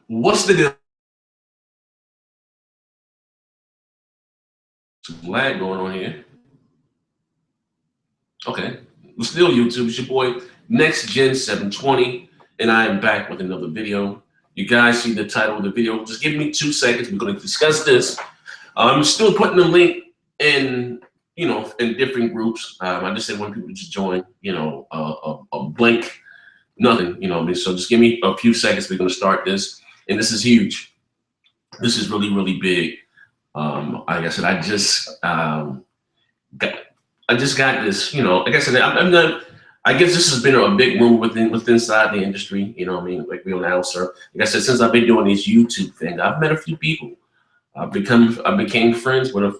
What's the deal? Some lag going on here. Okay. We're still YouTube. It's your boy, Next Gen 720, and I am back with another video. You guys see the title of the video. Just give me 2 seconds. We're going to discuss this. I'm still putting the link in, in different groups. I just said when people just join, a blank, nothing, So just give me a few seconds. We're going to start this, and this is huge. This is really, really big. Like I said, I just got this. Like I said, I'm not. I guess this has been a big move within inside the industry. Like we announcer. Like I said, since I've been doing this YouTube thing, I've met a few people. I became friends with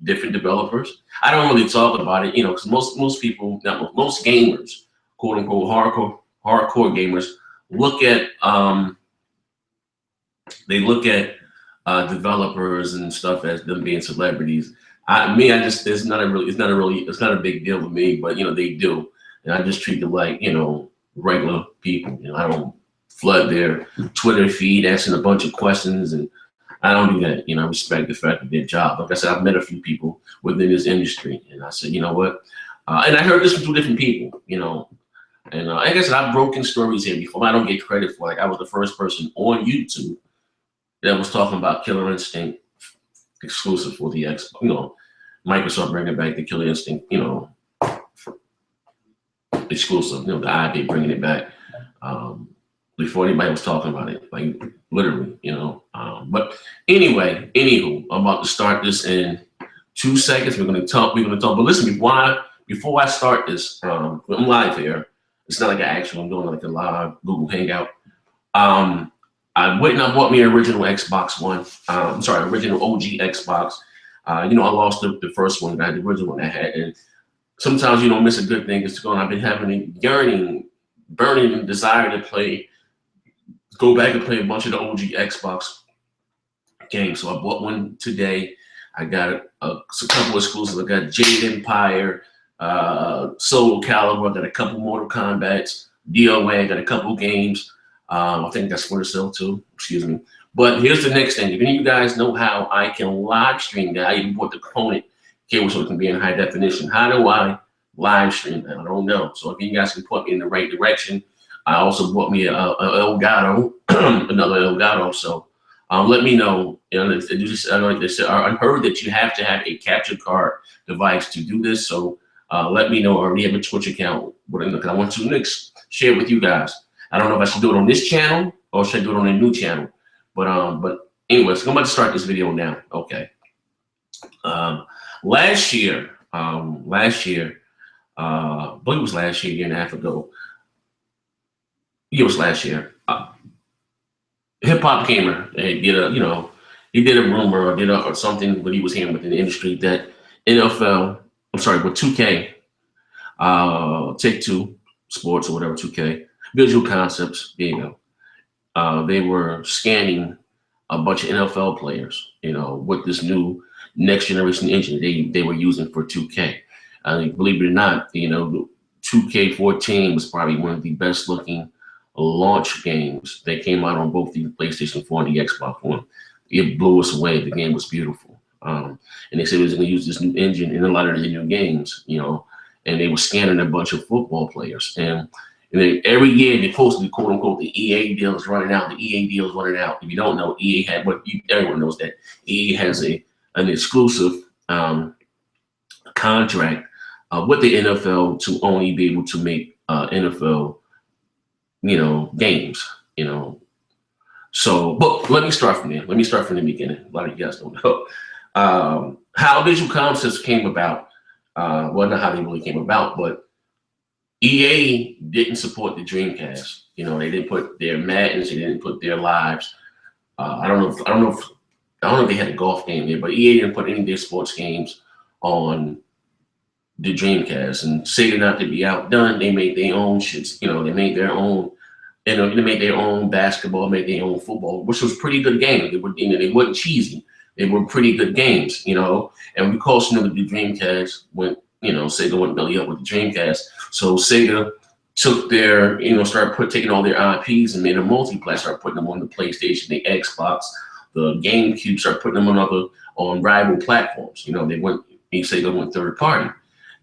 different developers. I don't really talk about it, because most people, most gamers, quote unquote hardcore gamers, look at developers and stuff as them being celebrities. It's not a big deal with me, but they do, and I just treat them like regular people. I don't flood their Twitter feed asking a bunch of questions, and I don't do that. I respect the fact of their job. Like I said, I've met a few people within this industry, and I said, you know what? And I heard this from 2 different people, and like I said, I've broken stories here before. I don't get credit for. Like, I was the first person on YouTube that was talking about Killer Instinct exclusive for the Xbox. Microsoft bringing back the Killer Instinct, exclusive. The IP bringing it back before anybody was talking about it, like literally. But anyway, anywho, I'm about to start this in 2 seconds. We're gonna talk. But listen, before I start this, I'm live here. It's not like an actual. I'm doing like a live Google Hangout. I went and I bought me an original Xbox One. Original OG Xbox. I lost the first one. I had the original one I had, and sometimes you don't miss a good thing. I've been having a burning desire to go back and play a bunch of the OG Xbox games. So I bought one today. I got a couple exclusives. I got Jade Empire, Soul Calibur. I got a couple Mortal Kombats. DOA. I got a couple games. I think that's for sale too. Excuse me. But here's the next thing. If any of you guys know how I can live stream that, I even bought the component cable so it can be in high definition. How do I live stream that? I don't know. So if you guys can put me in the right direction. I also bought me a Elgato, another Elgato. So let me know. I heard that you have to have a capture card device to do this. So let me know. I already have a Twitch account. Because I want to next share with you guys. I don't know if I should do it on this channel or should I do it on a new channel. But anyways, I'm about to start this video now. Okay. Last year, I believe it was last year, a year and a half ago. It was last year. Hip Hop Gamer he did a rumor or something when he was here within the industry that with 2K, Take-Two Sports or whatever, 2K, Visual Concepts, there you go. They were scanning a bunch of NFL players, with this new next generation engine they were using for 2K. Believe it or not, 2K14 was probably one of the best looking launch games that came out on both the PlayStation 4 and the Xbox One. It blew us away. The game was beautiful. And they said it was going to use this new engine in a lot of the new games, and they were scanning a bunch of football players. And then every year they posted, quote unquote, the EA deal is running out. The EA deal is running out. If you don't know, everyone knows that EA has an exclusive contract with the NFL to only be able to make NFL, games, So, but let me start from there. Let me start from the beginning. A lot of you guys don't know how Visual Concepts came about. Well, not how they really came about, but EA didn't support the Dreamcast. They didn't put their Maddens, they didn't put their Lives. I don't know if they had a golf game there, but EA didn't put any of their sports games on the Dreamcast. And Sega, not to be outdone, they made their own shits. They made their own. They made their own basketball, made their own football, which was pretty good games. They weren't cheesy. They were pretty good games. And we course the Dreamcast went. Sega went belly up with the Dreamcast. So Sega took their, started taking all their IPs and made a multi-plat, started putting them on the PlayStation, the Xbox, the GameCube, started putting them on rival platforms. Sega went third party.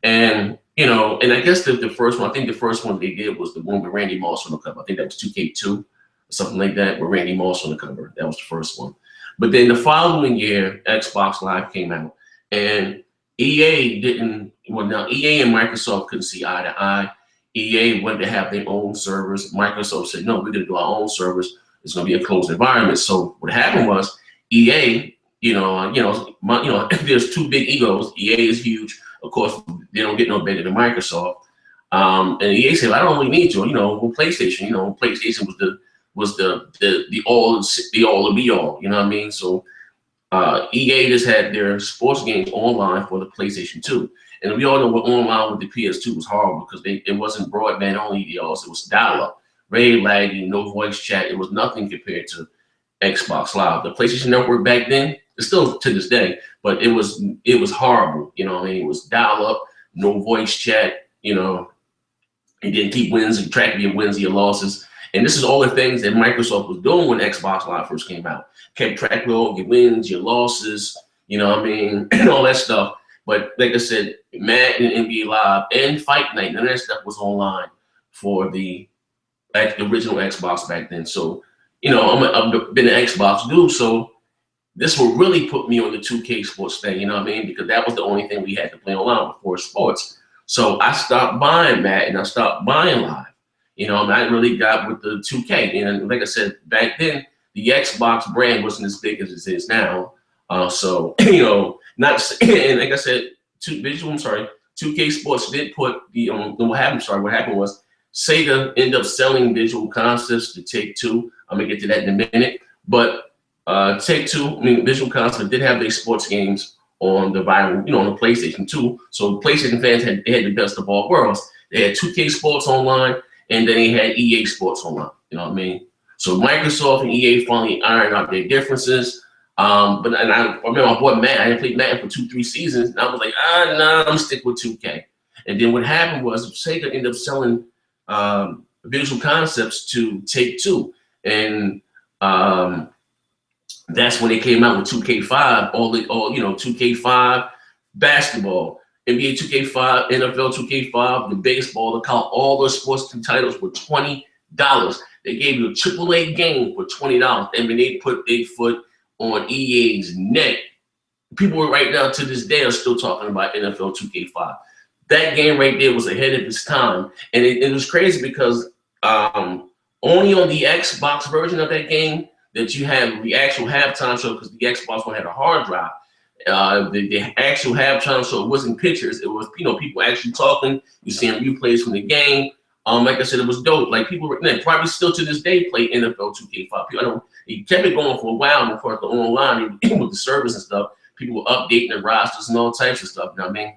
And, and I guess the first one, I think the first one they did was the one with Randy Moss on the cover. I think that was 2K2 or something like that, with Randy Moss on the cover. That was the first one. But then the following year, Xbox Live came out, and EA and Microsoft couldn't see eye to eye. EA wanted to have their own servers. Microsoft said, no, we're going to do our own servers. It's going to be a closed environment. So what happened was EA, there's two big egos. EA is huge. Of course, they don't get no better than Microsoft. And EA said, I don't really need you. PlayStation. PlayStation was the all and be all. You know what I mean? So EA just had their sports games online for the PlayStation 2. And we all know what online with the PS2 was horrible, because it wasn't broadband only, it was dial-up. Very laggy, no voice chat. It was nothing compared to Xbox Live. The PlayStation Network back then, it's still to this day, but it was horrible. It was dial-up, no voice chat. It didn't keep track of your wins, your losses. And this is all the things that Microsoft was doing when Xbox Live first came out. Kept track of all your wins, your losses, and all that stuff. But like I said, Madden, NBA Live, and Fight Night, none of that stuff was online for the original Xbox back then. So, I've been an Xbox dude, so this will really put me on the 2K sports thing, because that was the only thing we had to play online before sports. So I stopped buying Madden, I stopped buying Live. I really got with the 2K. And like I said, back then, the Xbox brand wasn't as big as it is now. So, and like I said, 2K Sports did put what happened was Sega ended up selling Visual Concepts to Take-Two. I'm gonna get to that in a minute. But Take-Two, Visual Concepts did have their sports games on the on the PlayStation 2. So PlayStation fans had the best of all worlds. They had 2K Sports online, and then they had EA Sports online. You know what I mean? So Microsoft and EA finally ironed out their differences. I remember I bought Madden. I didn't play Madden for 2-3 seasons, and I was like, nah, I'm sticking with 2K. And then what happened was Sega ended up selling Visual Concepts to Take-Two, and that's when they came out with 2K5. 2K5 basketball, NBA 2K5, NFL 2K5, the baseball, the college, all those sports titles were $20. They gave you a AAA game for $20. I mean, they put their foot on EA's neck. People right now to this day are still talking about NFL 2K5. That game right there was ahead of its time. And it was crazy because only on the Xbox version of that game that you have the actual halftime show, because the Xbox one had a hard drive. The actual halftime show, it wasn't pictures. It was, people actually talking. You seeing replays from the game. Like I said, it was dope. Like people probably still to this day play NFL 2K5. I know he kept it going for a while, and of course the online with the service and stuff, people were updating the rosters and all types of stuff. You know what I mean?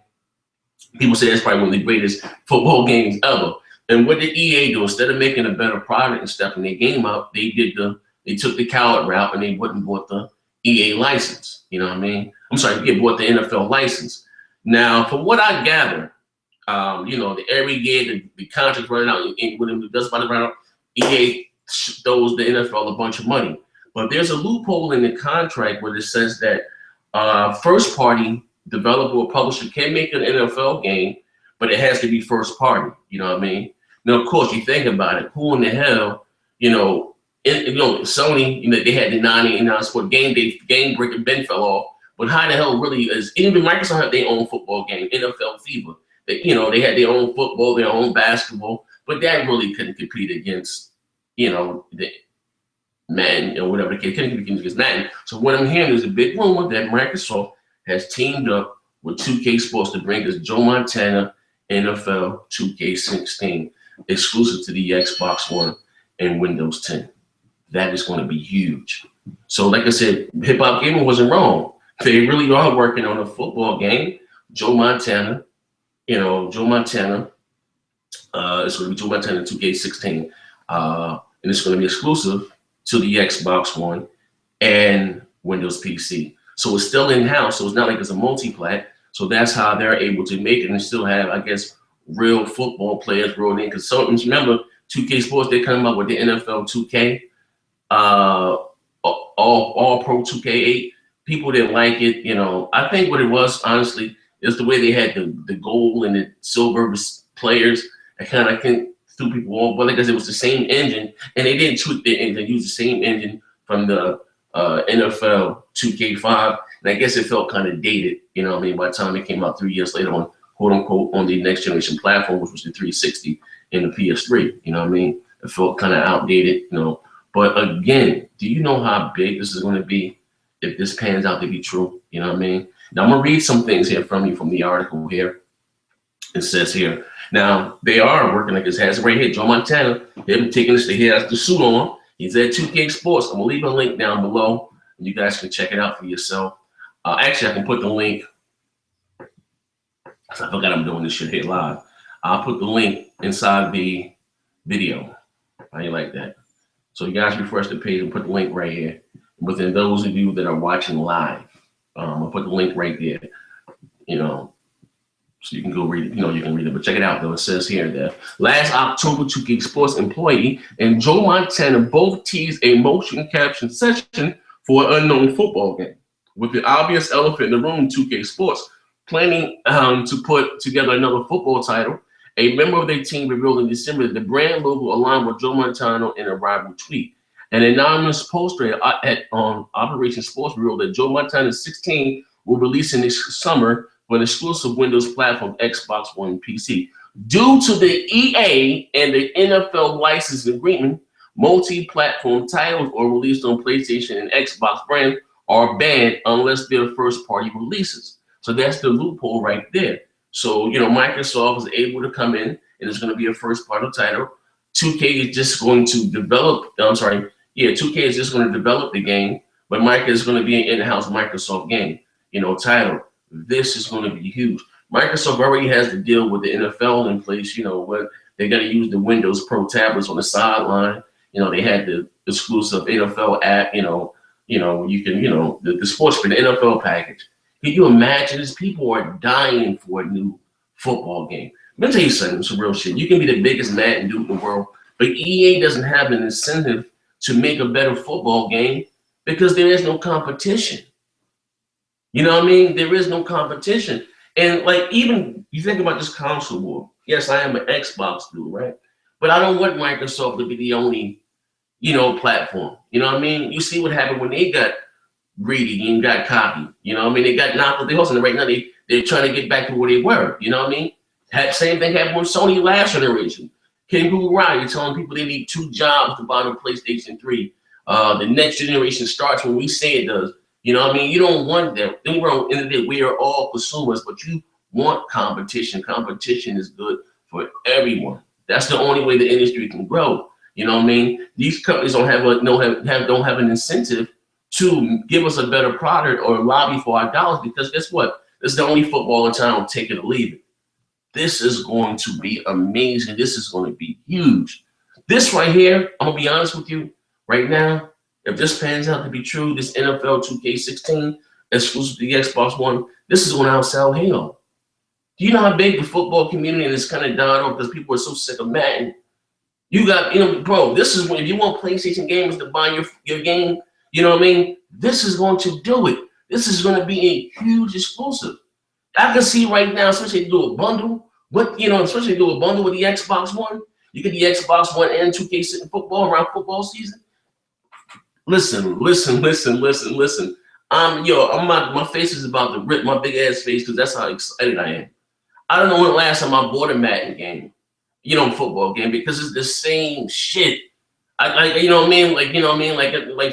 People say that's probably one of the greatest football games ever. And what did EA do? Instead of making a better product and stepping their game up, they took the coward route and they went and bought the EA license. You know what I mean? I'm sorry, they bought the NFL license. Now, from what I gather, every year the contract's running out, and when it does run out, EA throws the NFL a bunch of money. But there's a loophole in the contract where it says that first party developer or publisher can make an NFL game, but it has to be first party. You know what I mean? Now, of course, you think about it. Who in the hell, Sony, they had the 989 sport game breaker Ben fell off. But how the hell really is, even Microsoft had their own football game, NFL Fever. They had their own football, their own basketball, but that really couldn't compete against, the Madden or whatever the case, couldn't compete against Madden. So what I'm hearing is a big rumor that Microsoft has teamed up with 2K Sports to bring us Joe Montana NFL 2K16 exclusive to the Xbox One and Windows 10. That is going to be huge. So like I said, Hip Hop Gaming wasn't wrong. They really are working on a football game. Joe Montana. It's going to be Joe Montana 2K16. And it's going to be exclusive to the Xbox One and Windows PC. So it's still in-house. So it's not like it's a multi-plat. So that's how they're able to make it and still have, I guess, real football players, real name consultants. Remember, 2K Sports, they come up with the NFL 2K, all pro 2K8. People didn't like it. You know, I think what it was, honestly, is the way they had the gold and the silver players. I kind of think threw people off, but because it was the same engine, and they didn't tweak the engine. They used the same engine from the NFL 2K5, and I guess it felt kind of dated. You know what I mean? By the time it came out 3 years later on, quote unquote, on the next generation platform, which was the 360 and the PS3. You know what I mean? It felt kind of outdated. You know, but again, do you know how big this is going to be if this pans out to be true? You know what I mean? Now I'm gonna read some things here from you from the article here. It says here, now they are working like this. Has it right here, Joe Montana. They've taking this. He has the suit on. He's at 2K Sports. I'm gonna leave a link down below, and you guys can check it out for yourself. Actually, I can put the link. I forgot I'm doing this shit here live. I'll put the link inside the video. How you like that? So you guys refresh the page and put the link right here. Within those of you that are watching live, I'll put the link right there. You know, so you can go read it. You know, you can read it. But check it out, though. It says here that last October, 2K Sports employee and Joe Montana both teased a motion capture session for an unknown football game. With the obvious elephant in the room, 2K Sports planning to put together another football title. A member of their team revealed in December that the brand logo aligned with Joe Montana in a rival tweet. An anonymous poster at Operation Sports revealed that Joe Montana 16 will release in this summer for an exclusive Windows platform, Xbox One, and PC. Due to the EA and the NFL license agreement, multi-platform titles are released on PlayStation and Xbox brand are banned unless they're first-party releases. So that's the loophole right there. So, you know, Microsoft is able to come in, and it's going to be a first-party title. 2K is just going to develop, 2K is just going to develop the game, but Microsoft is going to be an in-house Microsoft game, you know, title. This is going to be huge. Microsoft already has the deal with the NFL in place, you know, where they got to use the Windows Pro tablets on the sideline. You know, they had the exclusive NFL app, you can, the sports for the NFL package. Can you imagine this? People are dying for a new football game. Let me tell you something, some real shit. You can be the biggest Madden dude in the world, but EA doesn't have an incentive to make a better football game because there is no competition. You know what I mean? There is no competition. And like, even you think about this console war. Yes, I am an Xbox dude, right? But I don't want Microsoft to be the only, platform. You know what I mean? You see what happened when they got greedy and got cocky. You know what I mean? They got knocked off the horse, and right now they're trying to get back to where they were. You know what I mean? Same thing happened with Sony last generation. Ken Riley telling people they need 2 jobs to buy the PlayStation 3. The next generation starts when we say it does. You know what I mean? You don't want that. Then we're on the end of the day, we are all consumers, but you want competition. Competition is good for everyone. That's the only way the industry can grow. You know what I mean? These companies don't have an incentive to give us a better product or lobby for our dollars, because guess what? This is the only football in town. Take it or leave it. This is going to be amazing. This is going to be huge. This right here, I'm gonna be honest with you right now. If this pans out to be true, this NFL 2K16 exclusive to the Xbox One, this is going to outsell hell. Do you know how big the football community is kind of died off because people are so sick of Madden? You got, bro, this is when, if you want PlayStation gamers to buy your game, you know what I mean? This is going to do it. This is going to be a huge exclusive. I can see right now, especially if you do a bundle, especially if you do a bundle with the Xbox One, you get the Xbox One and 2K sitting football around football season. Listen. My face is about to rip my big ass face because that's how excited I am. I don't know when the last time I bought a Madden game, football game, because it's the same shit. Like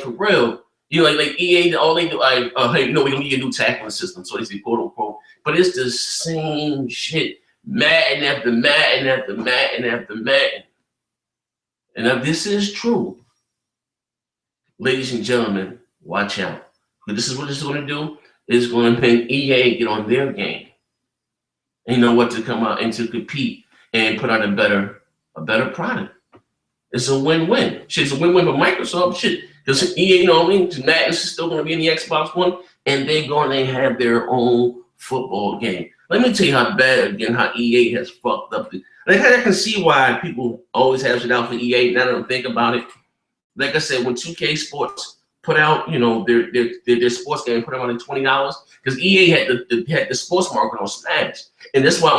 for real. Like EA, all they do, we don't need a new tackling system, so they say quote unquote. But it's the same shit. Madden after Madden after Madden after Madden. And if this is true, ladies and gentlemen, watch out. But this is what it's going to do. It's going to make EA get on their game. And you know what, to come out and to compete and put out a better product. It's a win-win. Shit, it's a win-win for Microsoft. Shit, because EA, Madden is still going to be in the Xbox One, and they're going to have their own football game. Let me tell you how bad, again, how EA has fucked up. Like, I can see why people always have it out for EA. Now that I think about it, like I said, when 2K Sports put out, you know, their sports game, put them on like $20, because EA had the sports market on Smash, and that's why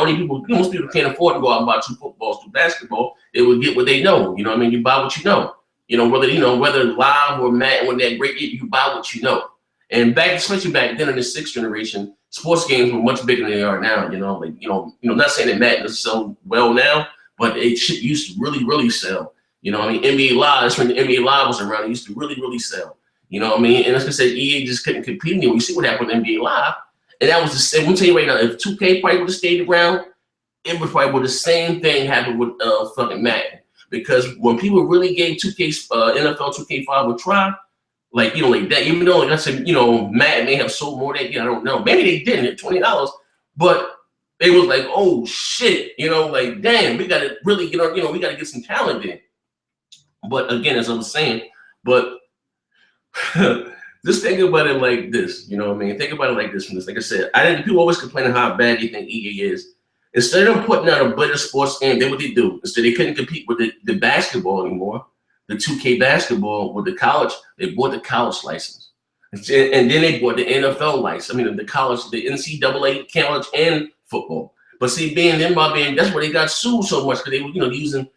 most people can't afford to go out and buy 2 footballs, 2 basketball. They would get what they know. You know what I mean? You buy what you know. You know, whether live or Madden, when they're great, you buy what you know. And especially back then in the 6th generation, sports games were much bigger than they are now. You know, like not saying that Madden doesn't sell well now, but it used to really, really sell. You know what I mean? NBA Live, that's when the NBA Live was around. It used to really, really sell. You know what I mean? And as I said, EA just couldn't compete anymore. You see what happened with NBA Live. And that was the same. I'm telling you right now, if 2K probably would have stayed around, it would probably the same thing happen with fucking Madden. Because when people really gave 2K NFL 2K5 a try, like that, even though like I said, Madden may have sold more than I don't know. Maybe they didn't at $20, but it was like, oh shit, like damn, we gotta really get on, we gotta get some talent in. But again, as I was saying, but just think about it like this, you know what I mean? Think about it like this. Like I said, people always complaining how bad they think EA is. Instead of putting out a better sports game, then what they do? Instead, they couldn't compete with the basketball anymore, the 2K basketball with the college. They bought the college license. And then they bought the NFL license. I mean, the NCAA college and football. But see, that's where they got sued so much because they were, using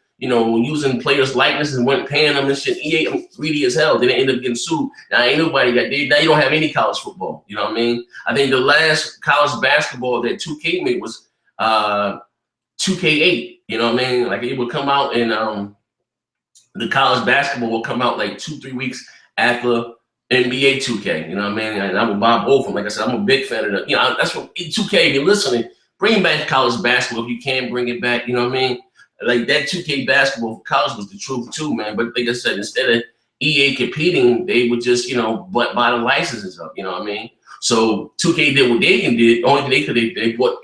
players' likeness and weren't paying them and shit. EA greedy as hell. They didn't end up getting sued. Now ain't nobody now you don't have any college football. You know what I mean? I think the last college basketball that 2K made was 2K8, you know what I mean? Like it would come out and the college basketball will come out like 2-3 weeks after NBA 2K, you know what I mean? And I would buy both of them. Like I said, I'm a big fan of that. That's what 2K, if you're listening, bring back college basketball if you can bring it back, you know what I mean? Like that 2K basketball for college was the truth too, man. But like I said, instead of EA competing, they would just, buy the licenses up, you know what I mean? So 2K did what they did. Only thing they could, they bought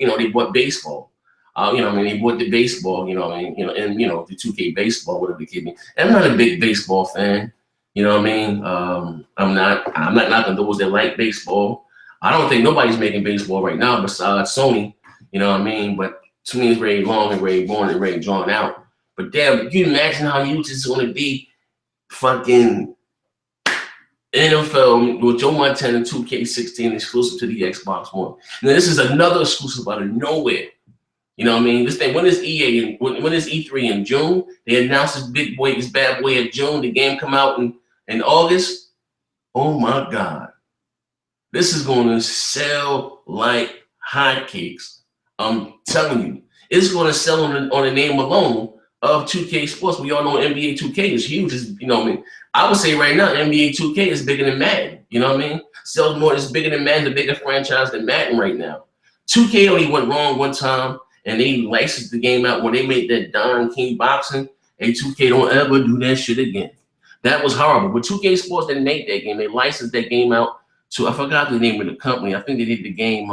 baseball. They bought the baseball, and the 2K baseball, whatever the kid mean. I'm not a big baseball fan, you know what I mean? I'm not knocking those that like baseball. I don't think nobody's making baseball right now besides Sony, you know what I mean? But to me, it's very long and very boring and very drawn out. But damn, can you imagine how huge it's going to be? Fucking NFL with Joe Montana 2K16 exclusive to the Xbox One. Now this is another exclusive out of nowhere. You know what I mean? This thing, when is EA? When is E3 in June? They announced this bad boy in June. The game come out in August. Oh my God. This is going to sell like hotcakes. I'm telling you. It's going to sell on the name alone of 2K Sports. We all know NBA 2K is huge. You know what I mean? I would say right now, NBA 2K is bigger than Madden. You know what I mean? Sells more, it's bigger than Madden, the bigger franchise than Madden right now. 2K only went wrong one time, and they licensed the game out when they made that Don King boxing. And 2K don't ever do that shit again. That was horrible. But 2K Sports didn't make that game. They licensed that game out to, I forgot the name of the company. I think they did the game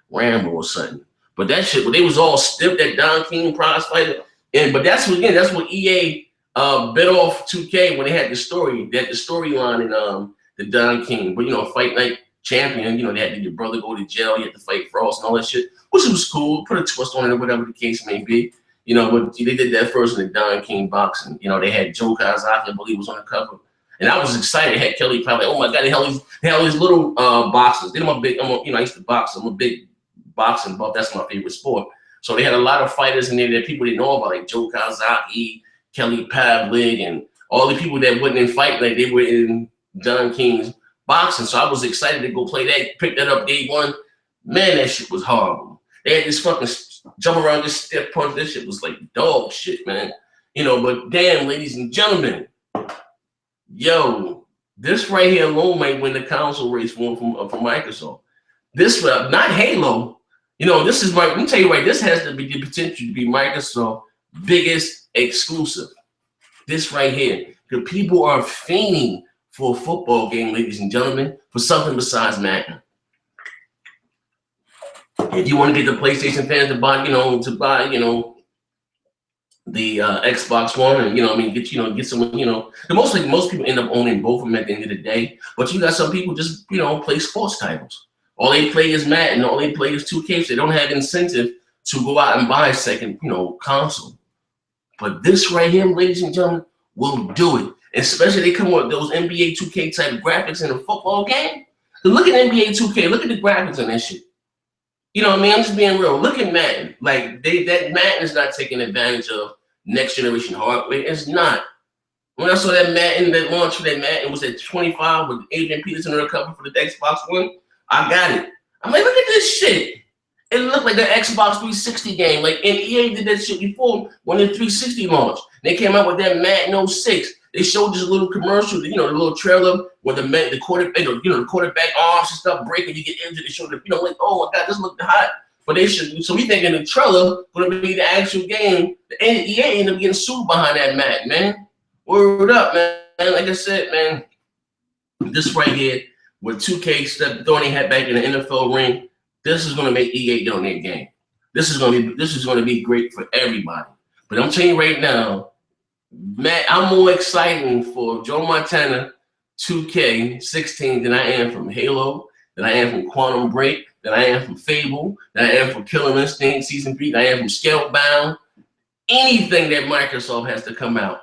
Rambo or something. But that shit, they was all stiff, that Don King prize fighter. But that's what EA bit off 2K when they had the storyline in the Don King. But Fight Night Champion, they had your brother go to jail, you had to fight Frost and all that shit, which was cool. Put a twist on it or whatever the case may be. But they did that first in the Don King boxing. They had Joe Kazaki, I believe, was on the cover. And I was excited. They had Kelly probably, oh my God, they had all these little boxers. I used to box. I'm a big boxing buff. That's my favorite sport. So they had a lot of fighters in there that people didn't know about, like Joe Kazaki, Kelly Pavlik, and all the people that wasn't in fight, like they were in Don King's boxing. So I was excited to go play that, pick that up day one. Man, that shit was horrible. They had this fucking jump around, this stiff punch. This shit was like dog shit, man. But damn, ladies and gentlemen, this right here alone might win the console race from Microsoft. This, not Halo. This is let me tell you right, this has the potential to be Microsoft's biggest exclusive. This right here. Because people are fiending for a football game, ladies and gentlemen, for something besides Madden. If you want to get the PlayStation fans to buy, the Xbox One, and get someone, most people end up owning both of them at the end of the day. But you got some people just play sports titles. All they play is Madden. All they play is 2K. So they don't have incentive to go out and buy a second, console. But this right here, ladies and gentlemen, will do it. Especially they come with those NBA 2K type graphics in a football game. Look at NBA 2K. Look at the graphics on that shit. You know what I mean? I'm just being real. Look at Madden. Like that Madden is not taking advantage of next generation hardware. It's not. When I saw that Madden, that launch for that Madden was at 25 with Adrian Peterson on the cover for the Xbox One. I got it. I'm like, look at this shit. It looked like the Xbox 360 game. Like, and EA did that shit before when the 360 launched. They came out with that Madden 06. They showed this little commercial, the little trailer where the quarterback, the quarterback arms and stuff break and you get injured. They showed the, like, oh my God, this looked hot. But they should. So we thinking the trailer gonna be the actual game. The EA ended up getting sued behind that Madden, man. Word up, man. Like I said, man, this right here with 2K throwing their hat back in the NFL ring, this is gonna make EA get on their game. This is gonna be great for everybody. But I'm telling you right now, man, I'm more excited for Joe Montana 2K16 than I am from Halo, than I am from Quantum Break, than I am from Fable, than I am from Killer Instinct Season 3, than I am from Scalebound. Anything that Microsoft has to come out.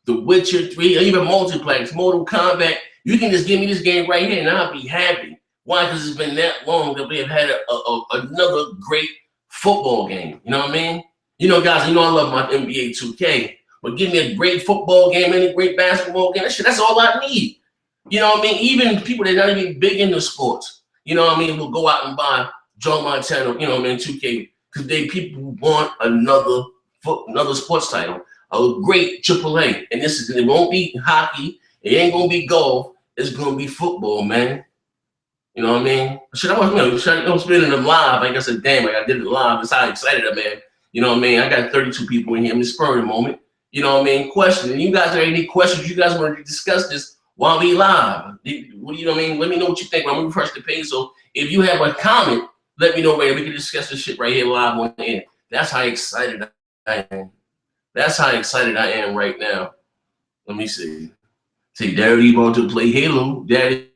The Witcher 3, or even Multiplex, Mortal Kombat, you can just give me this game right here and I'll be happy. Why? Because it's been that long that we have had another great football game. You know what I mean? Guys, I love my NBA 2K, but give me a great football game and a great basketball game. That's all I need. You know what I mean? Even people that are not even big into sports, will go out and buy Joe Montana, 2K, because people want another sports title. A great AAA, and it won't be hockey, it ain't gonna be golf, it's gonna be football, man. You know what I mean? I'm spinning them live. Like I said, damn, I did it live. That's how excited I am. You know what I mean? I got 32 people in here. I'm just spurring a moment. You know what I mean? Question. And you guys have any questions? You guys want to discuss this while we live? What do you know what I mean? Let me know what you think when we refresh the page. So if you have a comment, let me know right here. We can discuss this shit right here live on the air. That's how excited I am. That's how excited I am right now. Let me see. See, Daddy about to play Halo. Daddy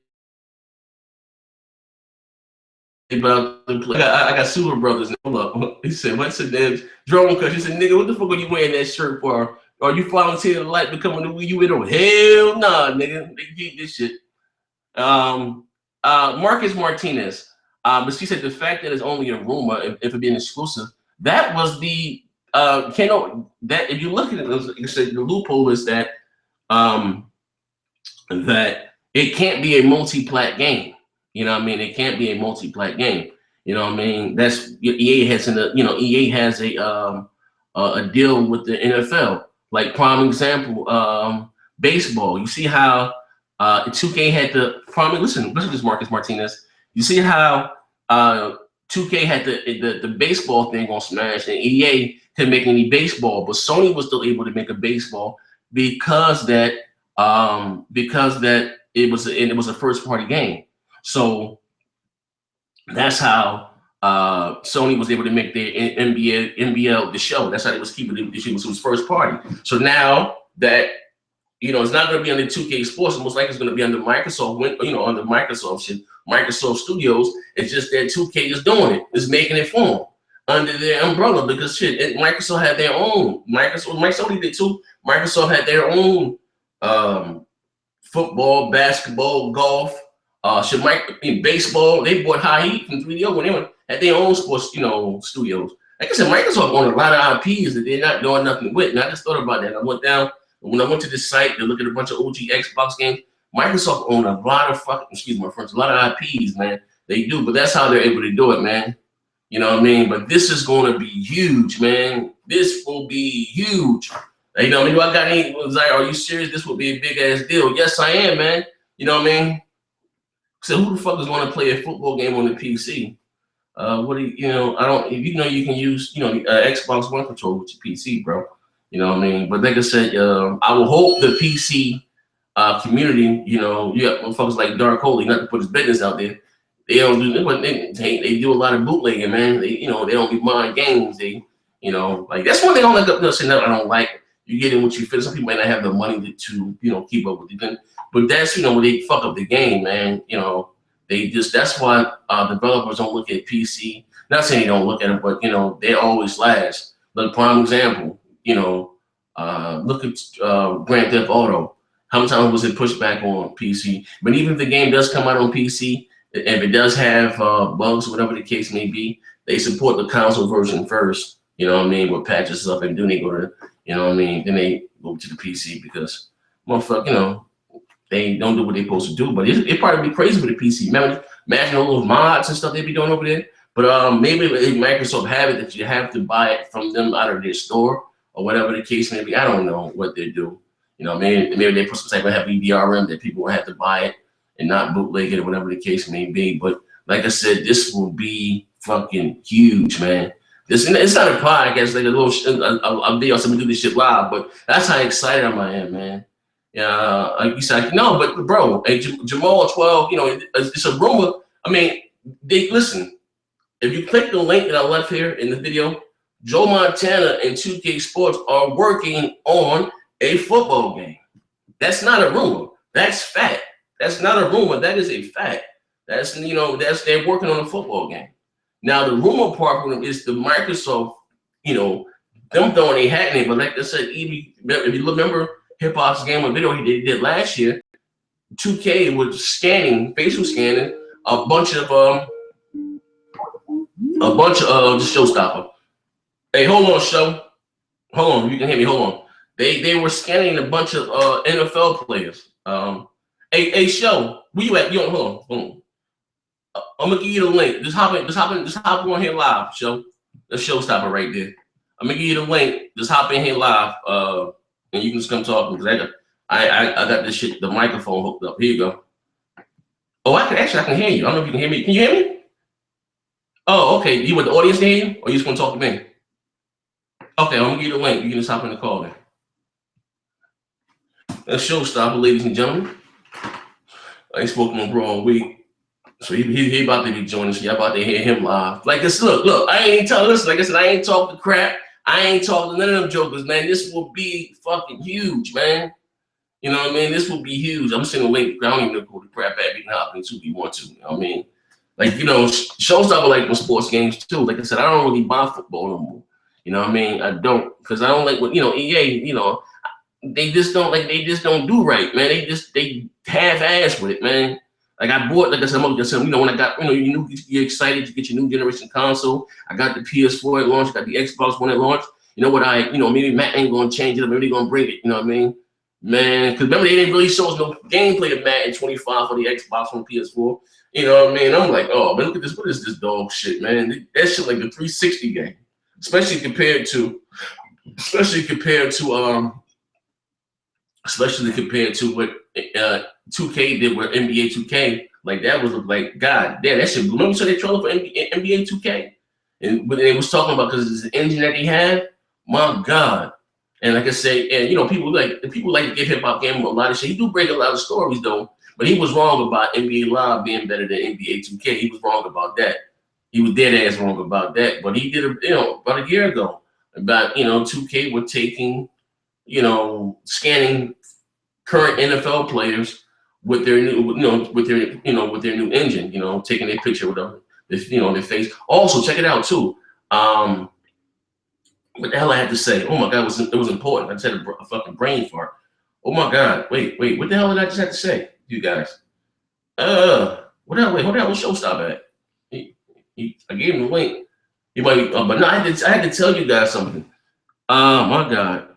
about to play. I got Super Brothers. Hold up. He said, what's the name? Drone Cush. He said, nigga, what the fuck are you wearing that shirt for? Are you volunteering the light becoming the Wii U window? Hell nah, nigga. They keep this shit. Marcus Martinez. But she said the fact that it's only a rumor, if it being exclusive, that was the that if you look at it, the loophole is that that it can't be a multi-plat game. You know what I mean? It can't be a multi-plat game. You know what I mean? That's EA has EA has a deal with the NFL. Like prime example, baseball. You see how 2K had the prime. Listen to this, Marcus Martinez. You see how 2K had the baseball thing on Smash, and EA couldn't make any baseball, but Sony was still able to make a baseball because that it was a first party game. So that's how Sony was able to make their NBL the show. That's how they was keeping it. It was first party. So now that it's not going to be under 2K Sports, most likely it's going to be under Microsoft. Under Microsoft shit, Microsoft Studios. It's just that 2K is doing it. It's making it for them under their umbrella because shit, Microsoft had their own. Microsoft did too. Microsoft had their own football, basketball, golf, baseball. They bought High Heat from 3DO when they had their own sports, studios. Like I said, Microsoft owned a lot of IPs that they're not doing nothing with. And I just thought about that. When I went to this site to look at a bunch of OG Xbox games, Microsoft owned a lot of a lot of IPs, man. They do, but that's how they're able to do it, man. You know what I mean? But this is going to be huge, man. This will be huge. You know what I mean? Do I got any? Like, are you serious? This will be a big ass deal. Yes, I am, man. You know what I mean? So who the fuck is going to play a football game on the PC? What do you I don't. You can use Xbox One controller with your PC, bro. You know what I mean? But like I said, I will hope the PC community, you have folks like Dark Holy, not to put his business out there. They don't do, but they do a lot of bootlegging, man. They don't be buying games. They, like that's one thing I don't like. You get in what you fit. Some people might not have the money to keep up with it. But that's where they fuck up the game, man. That's why developers don't look at PC. Not saying they don't look at it, but they always last. The prime example, look at Grand Theft Auto. How many times was it pushed back on PC? But even if the game does come out on PC, if it does have bugs, whatever the case may be, they support the console version first. You know what I mean? With patches stuff, and then they go to, then they go to the PC because, motherfucker, they don't do what they're supposed to do. But it probably be crazy for the PC. Imagine all those mods and stuff they be doing over there. But maybe Microsoft have it that you have to buy it from them out of their store or whatever the case may be. I don't know what they do. Maybe they put some type of heavy DRM that people will have to buy it and not bootleg it or whatever the case may be. But like I said, this will be fucking huge, man. It's not a podcast, like a video, so we do this shit live, but that's how excited I am, man. Yeah, like you said, no, but bro, hey, Jamal 12, it's a rumor. I mean, listen. If you click the link that I left here in the video, Joe Montana and 2K Sports are working on a football game. That's not a rumor. That's fact. That's not a rumor. That is a fact. They're working on a football game. Now the rumor part for them is the Microsoft, them throwing a hat in it. But like I said, if you remember Hip Hop's game of video he did last year, 2K was facial scanning a bunch of the Showstopper. Hey, hold on, show. Hold on, you can hear me. Hold on. They were scanning a bunch of NFL players. Hey, show. Where you at? Hold on. I'm gonna give you the link. Just hop on here live, show. The Showstopper right there. I'm gonna give you the link. Just hop in here live, and you can just come talk because I got this shit, the microphone hooked up. Here you go. Oh, I can hear you. I don't know if you can hear me. Can you hear me? Oh, okay. You want the audience to hear you, or you just want to talk to me? Okay, I'm gonna give you the link. You can just hop in the call there. That's Showstopper, ladies and gentlemen. I ain't spoken to him bro all week. So he about to be joining us. Y'all about to hear him live. Like this, look, I ain't telling, listen, like I said, I ain't talking crap. I ain't talking to none of them jokers, man. This will be fucking huge, man. You know what I mean? This will be huge. I'm sitting away. I don't even know who the crap at me hop into if you want to. You know what I mean? Like, Showstopper like the sports games too. Like I said, I don't really buy football no more. You know what I mean? I don't, because I don't like what, EA, they just don't do right, man. They half-ass with it, man. Like I bought, like I said, when I got, you're excited to get your new generation console. I got the PS4 at launch, got the Xbox One at launch. You know what maybe Matt ain't gonna change it, maybe they're gonna bring it, you know what I mean? Man, because remember they didn't really show us no gameplay of Madden 25 for the Xbox One PS4. You know what I mean? I'm like, oh man, look at this, what is this dog shit, man? That shit like the 360 game. Especially compared to what 2K did with NBA 2K. Like that was like, god damn, that shit. Remember you saw that trailer for NBA 2K, and when they was talking about because it's the engine that they had, my god. And like I say, and people like to give hip hop game a lot of shit. He do break a lot of stories though, but he was wrong about NBA Live being better than NBA 2K. He was wrong about that. He was dead ass wrong about that. But he did about a year ago about 2K were taking scanning current NFL players with their new with their new engine, taking their picture with them, their face. Also, check it out too. What the hell I had to say? Oh my god, it was important. I just had a fucking brain fart. Oh my god, wait, what the hell did I just have to say, you guys? What the hell was Showstopper at? I gave him the link. He might, but no, I had to tell you guys something. My god,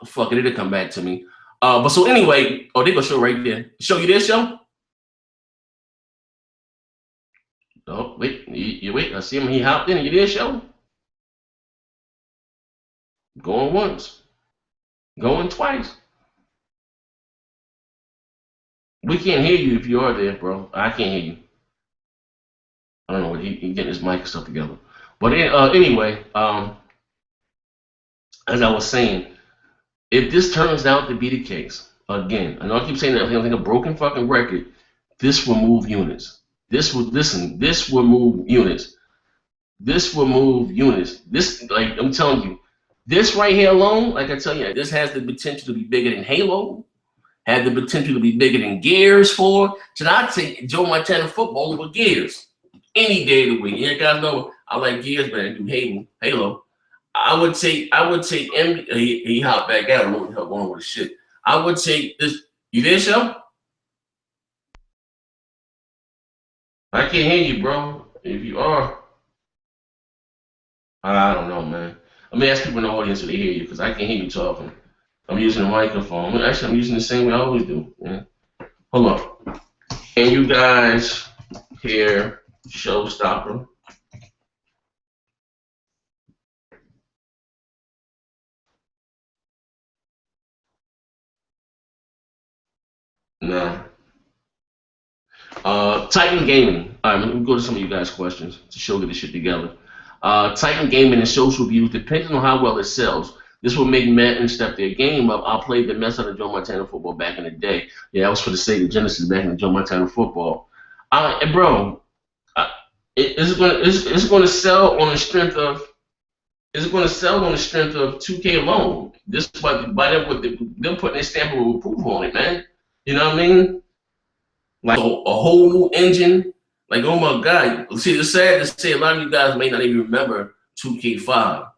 fuck it, it'll come back to me. But so anyway, they gonna show right there. Show you this show? Oh wait, you wait. I see him. He hopped in. You did show? Going once, going twice. We can't hear you if you are there, bro. I can't hear you. I don't know. He getting his mic and stuff together. But anyway, as I was saying, if this turns out to be the case, again, I know I keep saying that I think a broken fucking record. This will move units. This will move units. This will move units. This, like I'm telling you, this right here alone, like I tell you, this has the potential to be bigger than Halo. had the potential to be bigger than Gears 4. So I'd take Joe Montana football over Gears any day of the week. You guys know I like Gears, but I do Halo. I would take he hopped back out. I don't know what the hell going on with the shit. I would take this. You there, Shell? I can't hear you, bro. If you are, I don't know, man. Let me ask people in the audience if they hear you, because I can't hear you talking. I'm using a microphone. Actually, I'm using the same way I always do. Yeah. Hold on. Can you guys hear Showstopper? No. Titan Gaming. All right, let me go to some of you guys' questions to show get this shit together. Titan Gaming and social views, depending on how well it sells. This will make Madden step their game up. I played the mess out of Joe Montana football back in the day. Yeah, that was for the Sega Genesis back in the Joe Montana football. Bro, it's going to sell on the strength of 2K alone. This by them putting their stamp of approval on it, man. You know what I mean? Like a whole new engine. Like, oh my God. See, it's sad to say a lot of you guys may not even remember 2K5.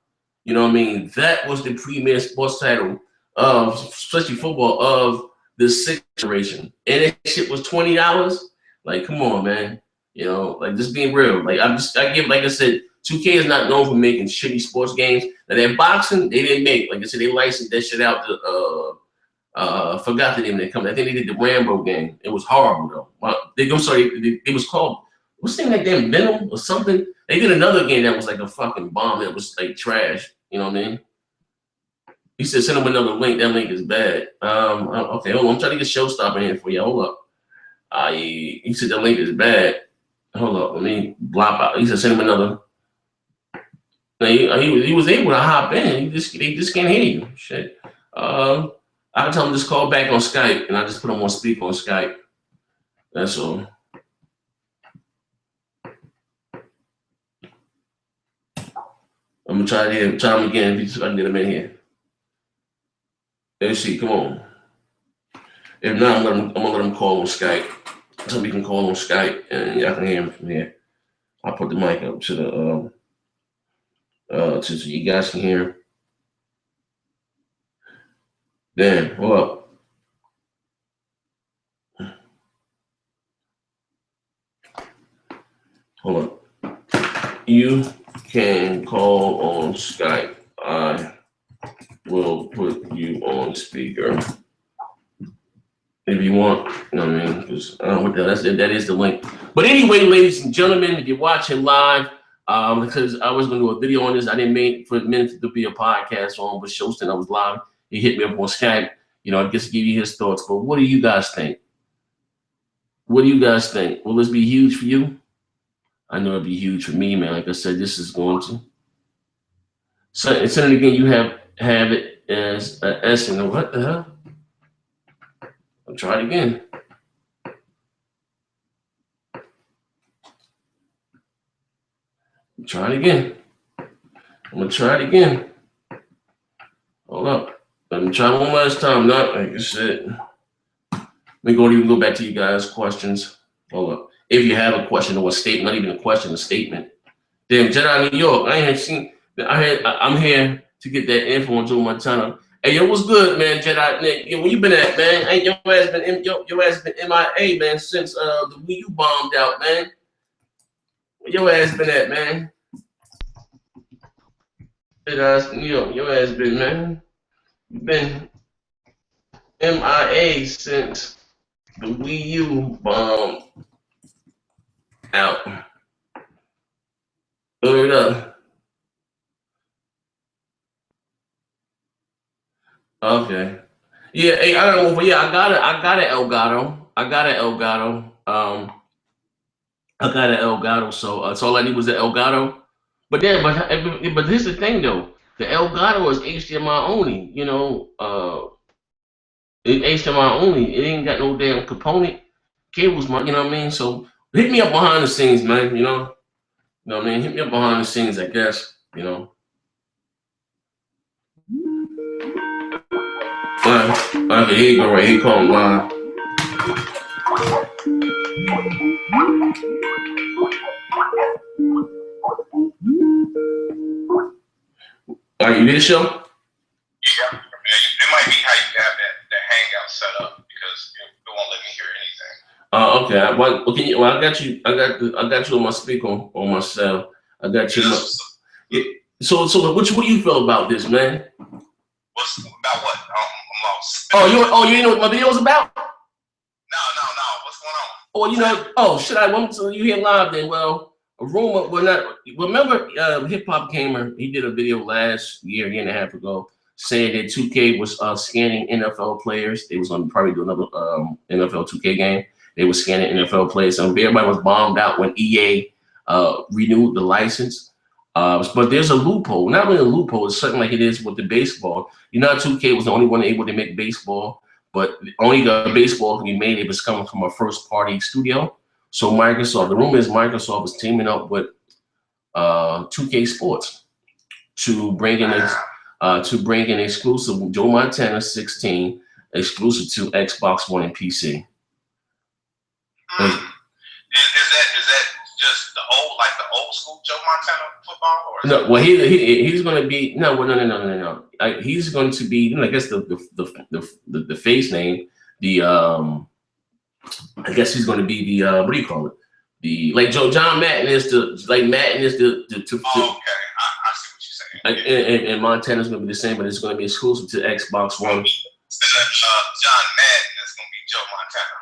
You know what I mean? That was the premier sports title of, especially football, of the sixth generation. And that shit was $20. Like, come on, man. You know, like, just being real. Like, like I said, 2K is not known for making shitty sports games. Now, that boxing, they didn't make. Like I said, they licensed that shit out to, forgot the name of that company. I think they did the Rambo game. It was horrible, though. I'm sorry, it was called, what's the name of that damn Venom or something? They did another game that was like a fucking bomb that was like trash. You know what I mean? He said, send him another link. That link is bad. Okay, hold on. I'm trying to get Showstopper in here for you. Hold up. He said the link is bad. Hold up. Let me blop out. He said, send him another. Now, he was able to hop in. They just can't hear you. Shit. I can tell him just call back on Skype, and I just put him on speaker on Skype. That's all. I'm gonna try him again if I can get him in here. Let's see, come on. If not, I'm gonna let him call on Skype. So we can call on Skype and y'all can hear him from here. I'll put the mic up to the so you guys can hear him. Damn, hold up. Hold on. You can call on Skype. I will put you on speaker if you want. You know what I mean? Because I don't know what that is the link. But anyway, ladies and gentlemen, if you're watching live, because I was going to do a video on this, I didn't make for a minute to be a podcast on, but Showstopper, I was live. He hit me up on Skype. You know, I guess to give you his thoughts. But what do you guys think? What do you guys think? Will this be huge for you? I know it'll be huge for me, man. Like I said, this is going to. So instead again, you have it as an S and what the hell? I'll try it again. Try it again. I'm gonna try it again. Hold up. Let me try one last time. Not like I said. Let me go back to you guys' questions. Hold up. If you have a question or a statement, not even a question, a statement. Damn, Jedi New York. I'm here to get that info on Joe Montana. Hey, yo, what's good, man, Jedi Nick? Yo, where you been at, man? Ain't your ass been MIA, man, since the Wii U bombed out, man. Where your ass been at, man? New York, your ass been, man. You been MIA since the Wii U bombed out. Word up. Okay. Yeah, hey, I don't know, but yeah, I got an Elgato. I got an Elgato. So that's all I need was the Elgato. But yeah, but here's the thing though. The Elgato is HDMI only. You know, it's HDMI only. It ain't got no damn component cables, you know what I mean? So hit me up behind the scenes, man. You know what I mean? Hit me up behind the scenes, I guess. You know. Okay, here you go, right here, call him live. Are you there, show? Yeah, it might be how you have that hangout set up because it won't let me hear anything. Okay. Well, I got you on my speaker on my cell. I got you. Yeah. So what do you feel about this, man? What's about what? I'm lost. You know what my video was about? No. What's going on? Oh, you know. Oh, shit. I went to you here live then. Well, a rumor. Well, not. Remember, Hip Hop Gamer. He did a video last year and a half ago, saying that 2K was scanning NFL players. They was going to probably do another NFL 2K game. They were scanning NFL players. So everybody was bombed out when EA renewed the license. But there's a loophole. Not really a loophole. It's something like it is with the baseball. 2K was the only one able to make baseball, but only the baseball can be made if it's coming from a first-party studio. So Microsoft, the rumor is Microsoft is teaming up with 2K Sports to bring in exclusive Joe Montana 16 exclusive to Xbox One and PC. Is that just the old school Joe Montana football? Or no, well he's going to be no. He's going to be I guess the face name. I guess he's going to be the what do you call it? John Madden is the Madden is the okay, I see what you're saying. And Montana's going to be the same, but it's going to be exclusive to Xbox One. Instead of John Madden, it's going to be Joe Montana.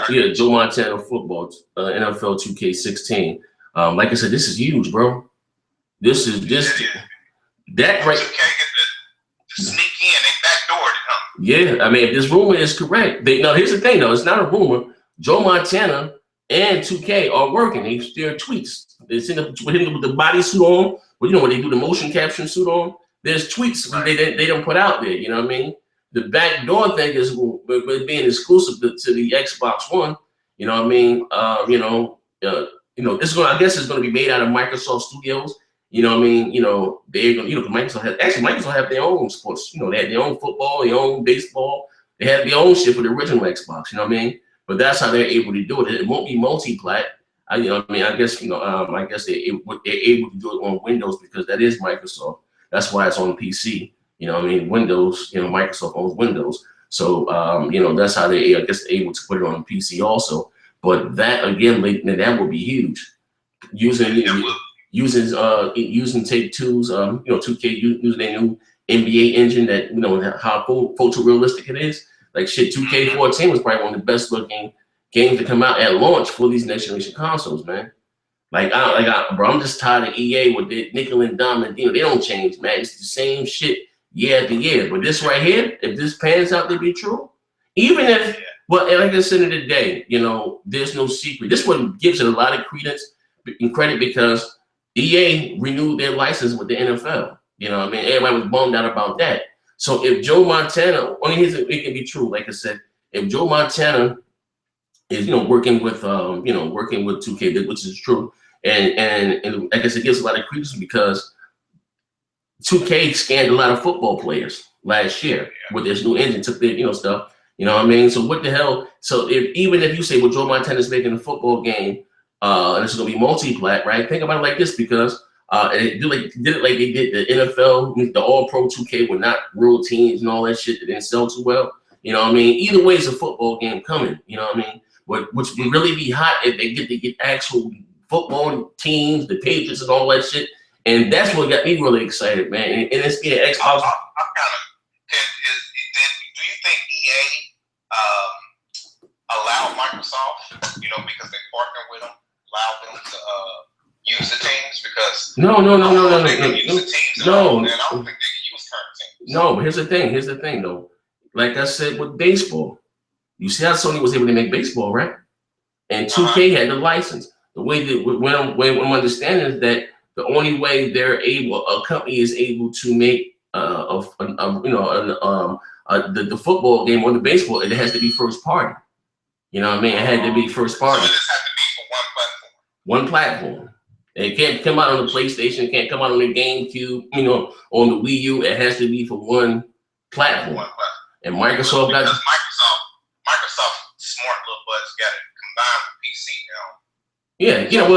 Yeah, Joe Montana football, NFL 2K16. Like I said, this is huge, bro. That right. 2K get to sneak in, they backdoor it, huh? Yeah, I mean, if this rumor is correct, here's the thing though, it's not a rumor. Joe Montana and 2K are working. They're tweets. They send up with him with the bodysuit on. Well, when they do the motion capture suit on, there's tweets they don't put out there. You know what I mean? The backdoor thing is being exclusive to the Xbox One. You know what I mean? It's going. I guess it's going to be made out of Microsoft Studios. You know what I mean? They're going. Microsoft have their own sports. They have their own football, their own baseball. They have their own shit for the original Xbox. You know what I mean? But that's how they're able to do it. It won't be multi-plat. I guess they're able to do it on Windows because that is Microsoft. That's why it's on PC. You know what I mean? Windows, Microsoft owns Windows. So, that's how they're able to put it on PC also. But that, again, that would be huge. Using Take-Two's, 2K using their new NBA engine that, how photorealistic it is. Like shit, 2K14 was probably one of the best looking games to come out at launch for these next generation consoles, man. I'm just tired of EA with the nickel and dime, and they don't change, man. It's the same shit year after year. But this right here, if this pans out to be true, even if, like I said in the day, there's no secret. This one gives it a lot of credence and credit because EA renewed their license with the NFL. You know what I mean? Everybody was bummed out about that. So if Joe Montana, it can be true. Like I said, if Joe Montana is working with 2K, which is true, and I guess it gives a lot of credence because 2K scanned a lot of football players last year with this new engine, took their stuff. You know what I mean? So what the hell? So even if you say, well, Joe Montana's making a football game, and it's gonna be multi-plat, right? Think about it like this because. They did it like they did the NFL, the All-Pro 2K were not real teams and all that shit that didn't sell too well. You know what I mean? Either way, it's a football game coming. You know what I mean? Which would really be hot if they get actual football teams, the Patriots and all that shit. And that's what got me really excited, man. And it's being Xbox. Do you think EA allowed Microsoft, because they partner with them, allow them to use the teams? Because no. They can use the teams. No, and I don't think they can use current teams. No, but here's the thing though. Like I said with baseball, you see how Sony was able to make baseball, right? And 2K had the license. The way that what I'm understanding is that the only way a company is able to make the football game or the baseball, it has to be first party. You know what I mean? It had to be first party. So it just has to be for one platform. It can't come out on the PlayStation. It can't come out on the GameCube. On the Wii U. It has to be for one platform. And Microsoft got Microsoft smart little butts got it combined with PC now. Yeah, you know,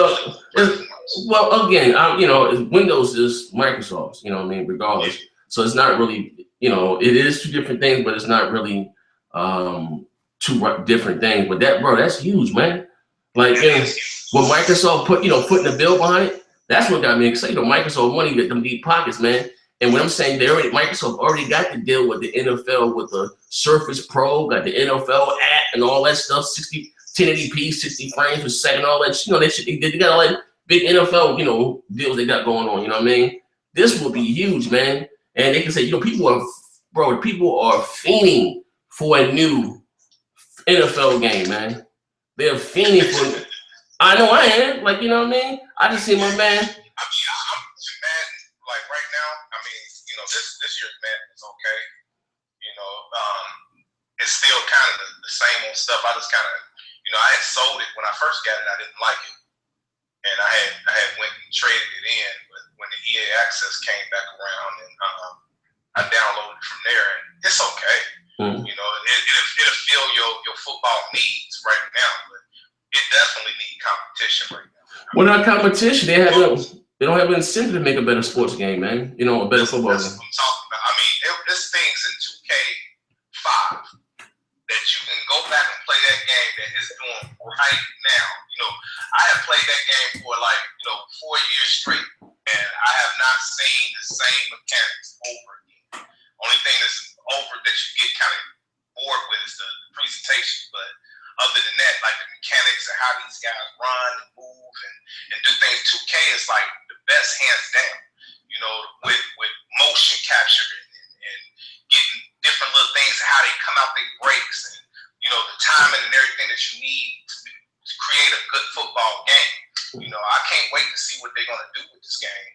well, again, you know, Windows is Microsoft's, you know what I mean, regardless. So it's not really, you know, it is two different things, but it's not really two different things. But that, bro, that's huge, man. Like, you know, when Microsoft putting the bill behind it, that's what got me excited. You know, Microsoft money get them deep pockets, man. And when I'm saying Microsoft already got the deal with the NFL with the Surface Pro, got the NFL app and all that stuff, 1080p, 60 frames per second, all that, you know, they got all that big NFL, you know, deals they got going on, you know what I mean? This will be huge, man. And they can say, you know, people are fiending for a new NFL game, man. They're fiending for I know I am, like, you know what I mean? I just see my man. I'm mad, like right now, I mean, you know, this year's Madden is okay. You know, it's still kind of the same old stuff. I just kind of, you know, I had sold it when I first got it. I didn't like it, and I had went and traded it in. But when the EA Access came back around, and I downloaded it from there, and it's okay. You know, it'll fill your football needs right now, but it definitely needs competition right now. Well, not competition. They don't have an incentive to make a better sports game, man. You know, a better football game. That's what I'm talking about. I mean, there's things in 2K5 that you can go back and play that game that is doing right now. You know, I have played that game for like, you know, 4 years straight, and I have not seen the same mechanics over again. Only thing that's over that you get kind of bored with is the presentation, but other than that, like the mechanics and how these guys run and move and do things, 2K is like the best hands down, you know, with motion capture and getting different little things, how they come out their breaks and, you know, the timing and everything that you need to create a good football game. You know, I can't wait to see what they're going to do with this game.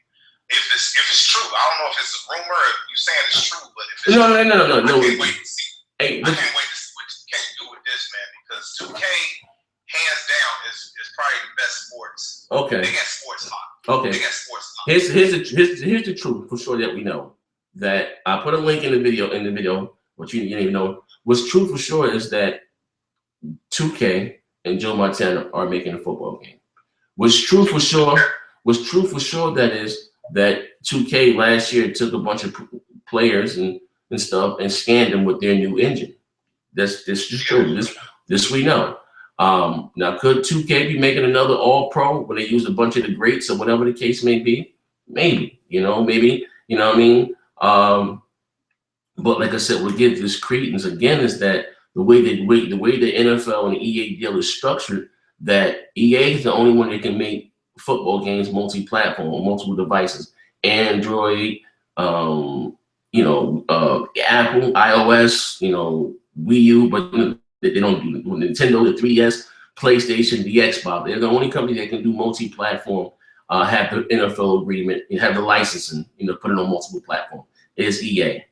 If it's true, I don't know if it's a rumor or if you're saying it's true, but if it's no. I can't wait to see. I can't wait to see what 2K do with this, man, because 2K, hands down, is probably the best sports. Okay. They got sports locked. Okay. They got sports locked. Here's the truth for sure that we know. That I put a link in the video, what you didn't even know. What's true for sure is that 2K and Joe Montana are making a football game. What's true for sure that is that 2K last year took a bunch of players and stuff and scanned them with their new engine. This is true. This we know. Now, could 2K be making another All-Pro where they use a bunch of the greats or whatever the case may be? Maybe, you know, you know what I mean? But like I said, what gives this credence again is that the way the NFL and the EA deal is structured, that EA is the only one that can make football games multi-platform on multiple devices, Android, you know, Apple, iOS, you know, Wii U, but they don't do Nintendo, the 3DS, PlayStation, the Xbox. They're the only company that can do multi-platform, have the NFL agreement, and have the licensing, you know, put it on multiple platforms. Is EA.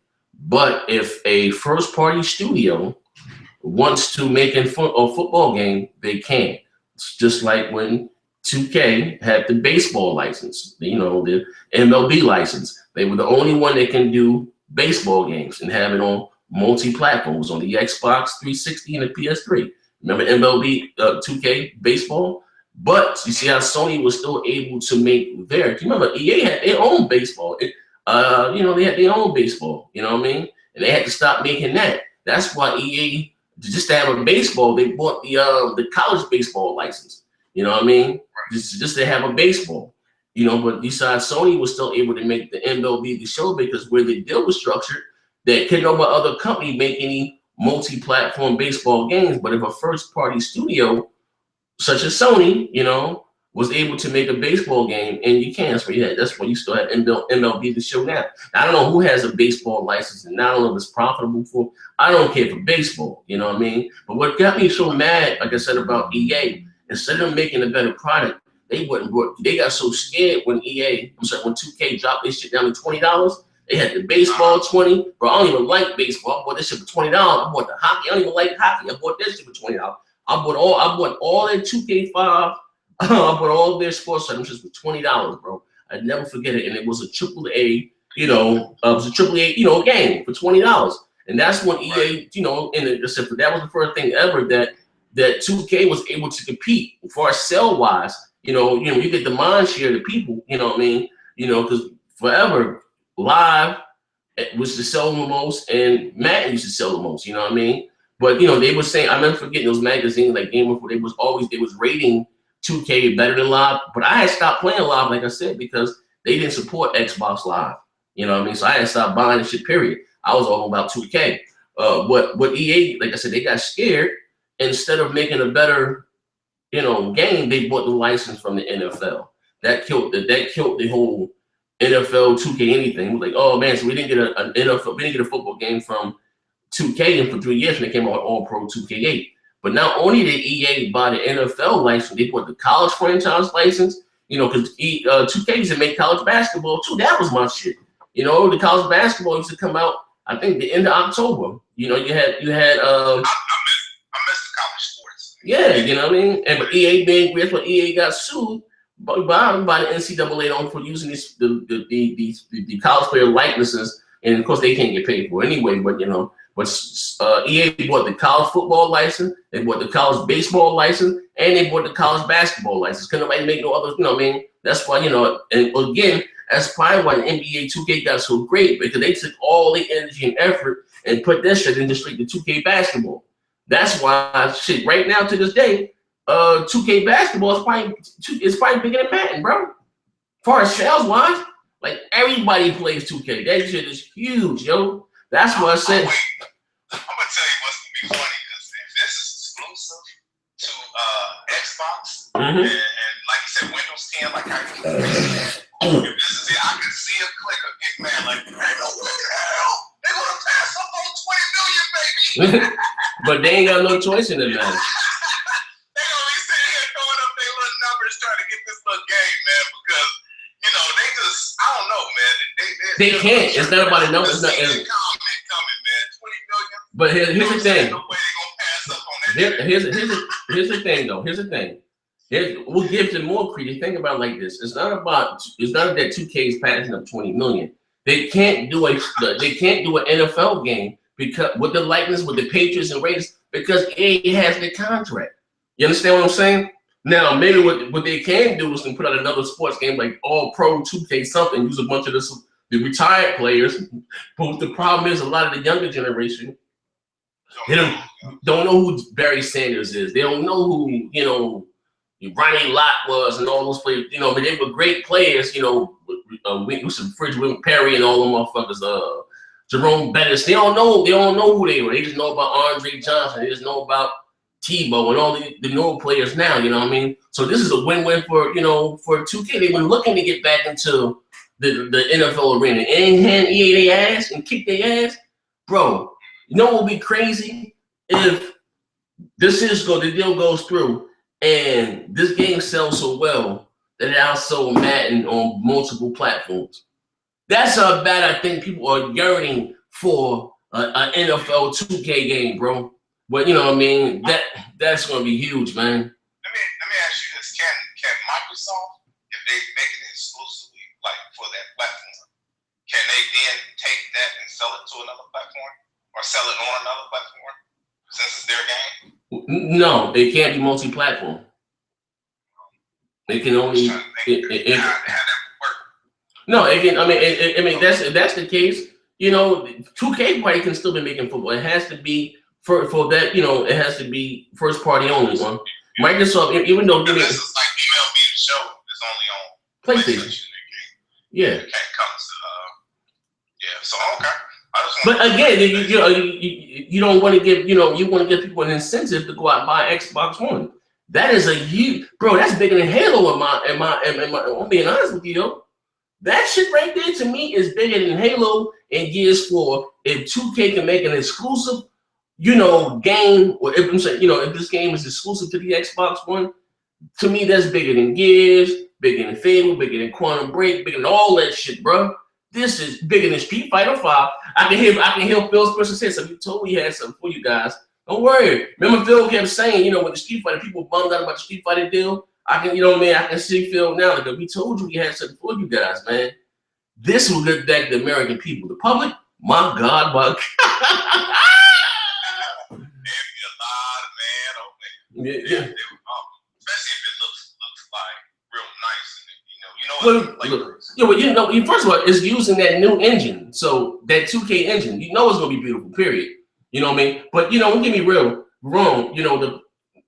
But if a first-party studio wants to make a football game, they can. It's just like when 2K had the baseball license, you know, the MLB license. They were the only one that can do baseball games and have it on multi-platforms on the Xbox 360 and the PS3. Remember MLB 2K baseball? But you see how Sony was still able to make their. You remember EA had their own baseball. You know, they had their own baseball. You know what I mean? And they had to stop making that. That's why EA, just to have a baseball, they bought the college baseball license. You know what I mean? Just to have a baseball. You know, but besides, Sony was still able to make the MLB the show because where the deal was structured, that could no other company make any multi-platform baseball games. But if a first-party studio, such as Sony, you know, was able to make a baseball game, and you can, so yeah, that's why you still have MLB the show now. I don't know who has a baseball license, and I don't know if it's profitable for. I don't care for baseball, you know what I mean? But what got me so mad, like I said about EA, instead of making a better product, they wouldn't work. They got so scared when when 2K dropped this shit down to $20. They had the baseball 20. Bro, I don't even like baseball. I bought this shit for $20. I bought the hockey. I don't even like hockey. I bought this shit for $20. I bought all that 2K5. I bought all their sports items just for $20, bro. I'd never forget it. And it was a AAA, you know, game for $20. And that's when EA, you know, and that was the first thing ever that 2K was able to compete for sell wise. You know, you get the mind share of the people. You know what I mean? You know, because forever Live was to sell the most, and Madden used to sell the most. You know what I mean? But you know, they were saying, I remember forgetting those magazines like Game Informer. They was rating 2K better than Live. But I had stopped playing Live, like I said, because they didn't support Xbox Live. You know what I mean? So I had stopped buying the shit. Period. I was all about 2K. But EA, like I said, they got scared. Instead of making a better, you know, game, they bought the license from the NFL. That killed the whole NFL 2K anything. It was like, oh man, so we didn't get an NFL, we didn't get a football game from 2K and for 3 years when they came out with All Pro 2K8. But not only did EA buy the NFL license, they bought the college franchise license. You know, because 2K used to make college basketball too. That was my shit. You know, the college basketball used to come out, I think, the end of October. You know, you had I miss the college sports. Yeah, you know what I mean? And but EA being, that's why EA got sued by the NCAA for using the college player likenesses, and of course they can't get paid for it anyway. But you know, EA bought the college football license, they bought the college baseball license, and they bought the college basketball license. Couldn't nobody make no other, you know what I mean? That's why, you know, and again, that's probably why the NBA 2K got so great, because they took all the energy and effort and put that shit into straight to 2K basketball. That's why shit right now to this day, 2K basketball is probably bigger than Madden, bro. As far as sales wise, like everybody plays 2K. That shit is huge, yo. That's what I said. Wait, I'm gonna tell you what's gonna be funny, because if this is exclusive to Xbox and like you said, Windows 10, like how if this is it, I can see a clicker get mad like, ain't no way in hell they're gonna pass up on 20 million, baby. But they ain't got no choice in it, man. They gonna be sitting here throwing up their little numbers trying to get this little game, man, because you know they just, I don't know, man. They can't. It's not about the numbers. It's not. Coming, man. 20 million. But here's the thing. No way they gonna pass up on that. Here's the thing, though. Here's the thing. What gives them more credit? Think about it like this. It's not that 2K is passing up 20 million. They can't do an NFL game because with the likeness, with the Patriots and Raiders, because EA has the contract. You understand what I'm saying? Now, maybe what they can do is put out another sports game like All Pro 2K something, use a bunch of the retired players. But the problem is a lot of the younger generation, they don't know who Barry Sanders is. They don't know who, you know, Ronnie Lott was and all those players. You know, but they were great players, you know, with Fridge with Perry and all them motherfuckers, Jerome Bettis. They don't know who they were. They just know about Andre Johnson. They just know about Tebow and all the newer players now, you know what I mean? So this is a win-win for, you know, for 2K. They've been looking to get back into the NFL arena and hand EA their ass and kick their ass. Bro, you know what would be crazy? If the deal goes through and this game sells so well that it outsold Madden on multiple platforms. That's how bad I think people are yearning for an NFL 2K game, bro. But you know what I mean? That's gonna be huge, man. Let me ask you this: Can Microsoft, if they make it exclusively like for that platform, can they then take that and sell it to another platform or sell it on another platform since it's their game? No, it can't be multi-platform. It can only. How that work? No, it can. I mean, that's the case. You know, 2K probably can still be making football. It has to be. For that, you know, it has to be first party only one. Microsoft, even though this is like MLB The Show is only on PlayStation. Yeah. It can't come to so okay. But again, you don't want to give, you know, you want to give people an incentive to go out and buy Xbox One. That is a huge, bro. That's bigger than Halo. I'm being honest with you, yo. That shit right there to me is bigger than Halo and Gears 4. If 2K can make an exclusive, you know, game, or if I'm saying, you know, if this game is exclusive to the Xbox One, to me that's bigger than Gears, bigger than Fable, bigger than Quantum Break, bigger than all that shit, bro. This is bigger than Street Fighter 5. I can hear Phil Spencer say something. He told me he had something for you guys. Don't worry. Remember Phil kept saying, you know, when the Street Fighter people bummed out about the Street Fighter deal, I can, you know what I mean? I can see Phil now that we told you we had something for you guys, man. This will get back the American people. The public, My God, my There'd be a lot of man on there. yeah. Especially if it looks like real nice and First of all, it's using that new engine. So that 2K engine, you know it's gonna be beautiful, period. You know what I mean? But don't get me wrong,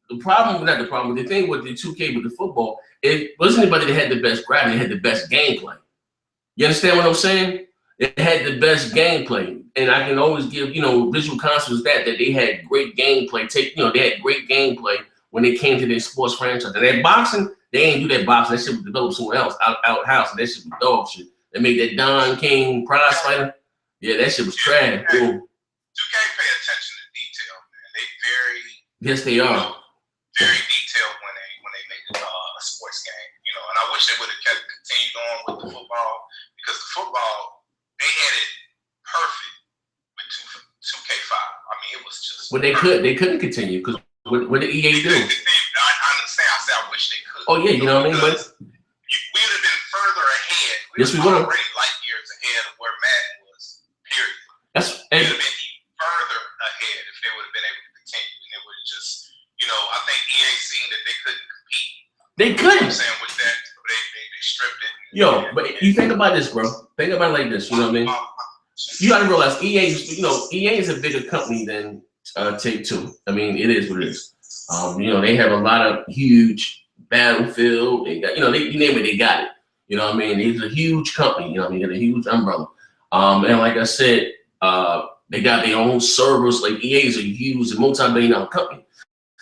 the problem, not the problem, the thing with the 2K with the football, it wasn't anybody that had the best graphics, it had the best gameplay. You understand what I'm saying? It had the best gameplay. And I can always give, visual concepts that they had great gameplay. They had great gameplay when they came to their sports franchise. And that boxing, they ain't do that boxing. That shit was developed somewhere else, out house. That shit was dog shit. They made that Don King prize fighter. Yeah, that shit was trash. 2K pay attention to detail, man. They very yes, they are. Very detailed when they make a sports game, and I wish they would have continued on with the football, because the football, they had it perfect with 2K5. I mean, it was just. But they couldn't continue because what did EA do? I understand. I said I wish they could. Oh yeah, you know what I mean. But we would have been further ahead. Yes, we would have. Already light years ahead of where Madden was. Period. We would have been further ahead if they would have been able to continue, and it would have just. I think EA seen that they couldn't compete. They couldn't. I'm saying with that, they stripped it. But you think about this, bro. Think about it like this. You know what I mean? You got to realize EA is a bigger company than Take-Two. I mean, it is what it is. They have a lot of huge Battlefield. They got, you name it, they got it. You know what I mean? It's a huge company. You know what I mean? Got a huge umbrella. And like I said, they got their own servers. Like EA is a huge multi-billion-dollar company.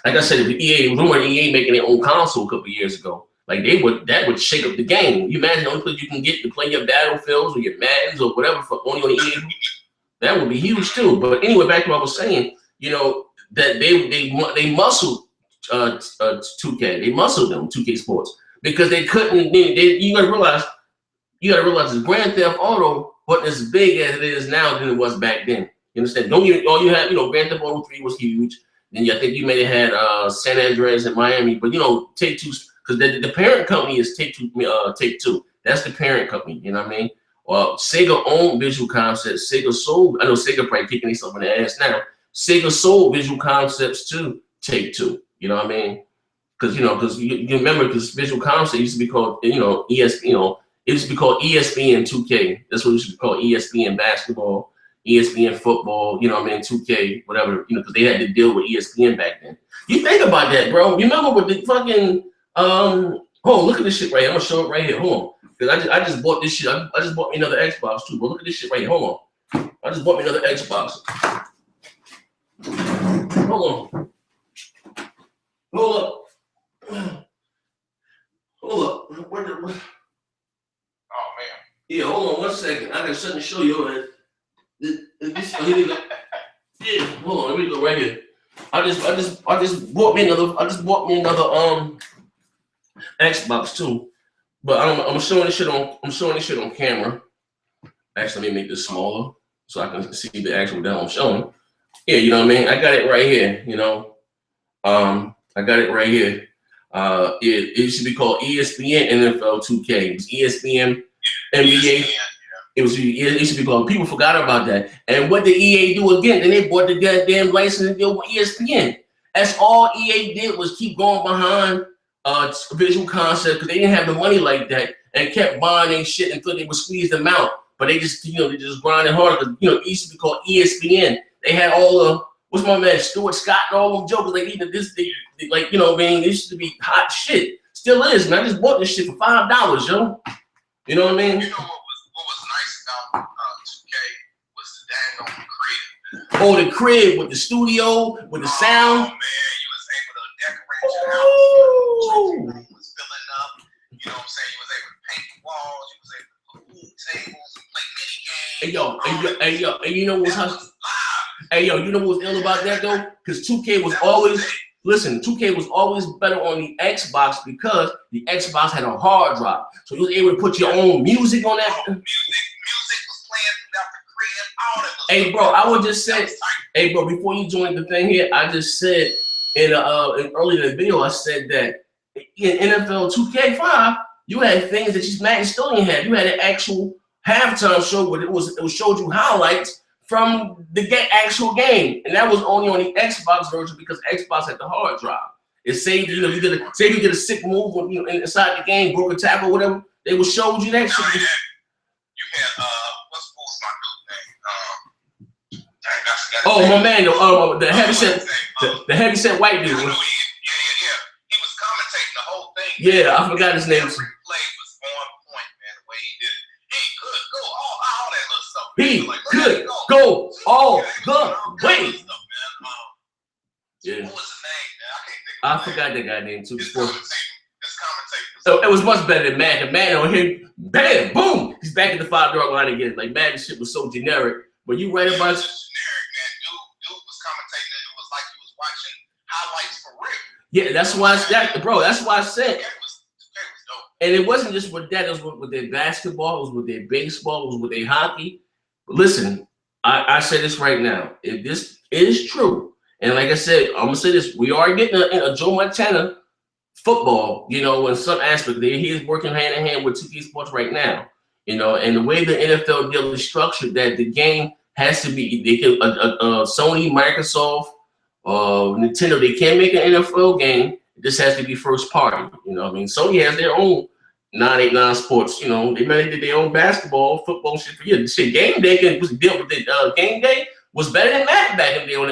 Like I said, if EA making their own console a couple of years ago, like that would shake up the game. You imagine the only place you can get to play your Battlefields or your Maddens or whatever for only on EA, that would be huge too. But anyway, back to what I was saying, that they muscled 2K, they muscled them 2K Sports because they couldn't. You gotta realize the Grand Theft Auto wasn't as big as it is now than it was back then. You understand? Grand Theft Auto 3 was huge. Then I think you may have had San Andreas and Miami, but Take-Two, because the parent company is Take-Two. Take-Two. That's the parent company. You know what I mean? Well, Sega owned Visual Concepts. Sega sold. I know Sega probably kicking themselves in the ass now. Sega sold Visual Concepts to Take-Two. You know what I mean? Because you remember, because Visual Concepts used to be called ESPN. It used to be called ESPN 2K. That's what it used to be called, ESPN basketball. ESPN football, 2K, whatever, because they had to deal with ESPN back then. You think about that, bro. You remember with the fucking, look at this shit right here. I'm gonna show it right here. Hold on. Because I just bought this shit. I just bought me another Xbox too, bro. Look at this shit right here. Hold on. I just bought me another Xbox. Hold on. Hold up. Oh, man. Yeah, hold on 1 second. I got something to show you. Yeah, hold on, let me go right here. I just bought me another Xbox too. But I'm showing this shit on camera. Actually, let me make this smaller so I can see the actual that I'm showing. Yeah, you know what I mean? I got it right here, I got it right here. It used to be called ESPN NFL 2K. It was ESPN NBA. It used to be called. People forgot about that. And what did EA do again? Then they bought the goddamn license deal with ESPN. That's all EA did was keep going behind Visual Concept because they didn't have the money like that and kept buying their shit until they would squeeze them out. But they just, they just grinding hard because, it used to be called ESPN. They had all the, what's my man, Stuart Scott and all them jokers. Like, even this, it used to be hot shit. Still is, man. I just bought this shit for $5, yo. You know what I mean? What was nice about 2K was the dang on crib. Oh, the crib with the studio, with the sound. Oh, man, you was able to decorate your house. Your room was filling up. You know what I'm saying? You was able to paint the walls. You was able to put pool tables and play mini games. And you know what's you know what's ill about that though? Because 2K was always. Listen, 2K was always better on the Xbox because the Xbox had a hard drive. So you was able to put your own music on that. Music was playing throughout the crib. All that was hey, bro, I would just say, hey, bro, before you joined the thing here, I just said in earlier in the video, I said that in NFL 2K5, you had things that Madden still didn't have. You had an actual halftime show where it showed you highlights from the actual game, and that was only on the Xbox version because Xbox had the hard drive. It saved you know you did a sick move when, you know, inside the game, broke a tackle, whatever. They would show you that shit. You had what's my dude name? Oh my man, the heavyset white dude. He was commentating the whole thing. Yeah, I forgot his name. Every play was on point, man. The way he did it, he could go all that little stuff. He like, could go all the way. Yeah. What was his name, man? I can't think of I forgot that guy name too. His commentator. So it was much better than Madden. Madden on him, bam, boom, he's back at the 5-yard line again. Like Madden shit was so generic. But you right about it. Generic, man. Dude was commentating. It was like he was watching highlights for real. Yeah, that's why that's why I said. And it wasn't just with that, it was with their basketball, it was with their baseball, it was with their hockey. But listen, I say this right now. If this is true, and like I said, I'm gonna say this, we are getting a Joe Montana football, you know, in some aspect there. He is working hand in hand with 2K Sports right now, you know, and the way the NFL deal is structured, that the game has to be, they can Sony, Microsoft, Nintendo, they can't make an NFL game. This has to be first party, you know what I mean? Sony has their own 989 Sports, you know, they did their own basketball, football shit for years. Shit, Game Day was dealt with it. Game Day was better than Madden back in the day on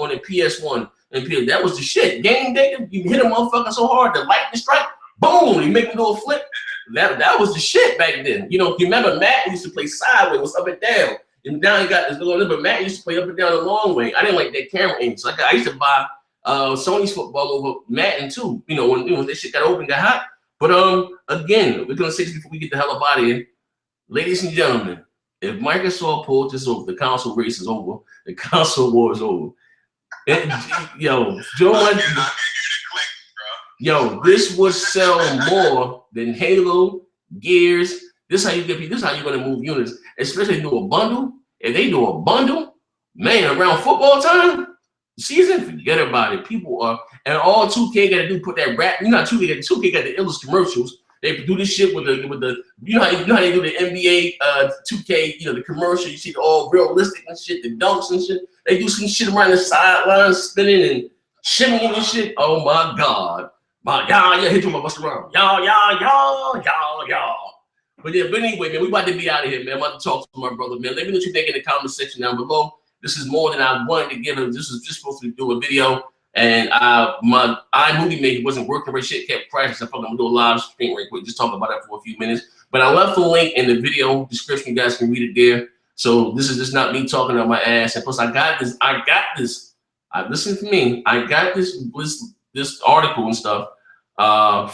the PS1 and PS. That was the shit. Game Day, you hit a motherfucker so hard, the lightning strike, boom, you make a little flip. That was the shit back then. You know, you remember Madden used to play sideways, up and down. And now you got this little, but Madden used to play up and down the long way. I didn't like that camera angle. So I used to buy Sony's football over Madden too. You know, when this shit got open, got hot. But again, we're gonna say this before we get the hell up out of here, ladies and gentlemen. If Microsoft pulls this over, the console race is over. The console war is over. Yo, this would sell more than Halo, Gears. This is how you get people. This is how you're gonna move units, especially if they do a bundle. If they do a bundle, man, around football time. Season, forget about it. People are, and all 2K got to do, put that rap. You know, 2K got the illest commercials. They do this shit with the you know how they do the NBA 2K, you know, the commercial. You see it all realistic and shit, the dunks and shit. They do some shit around the sidelines, spinning and shimmying and shit. Oh my god, y'all hit you my bust around, y'all. But anyway, man, we about to be out of here, man. I'm about to talk to my brother, man. Let me know what you think in the comment section down below. This is more than I wanted to give him. This is just supposed to do a video, and my iMovie Maker wasn't working right. Shit kept crashing. So I thought I'm gonna do a live stream right quick, just talk about that for a few minutes. But I left the link in the video description. You guys can read it there. So this is just not me talking out my ass. And plus, I got this. Listen to me. I got this article and stuff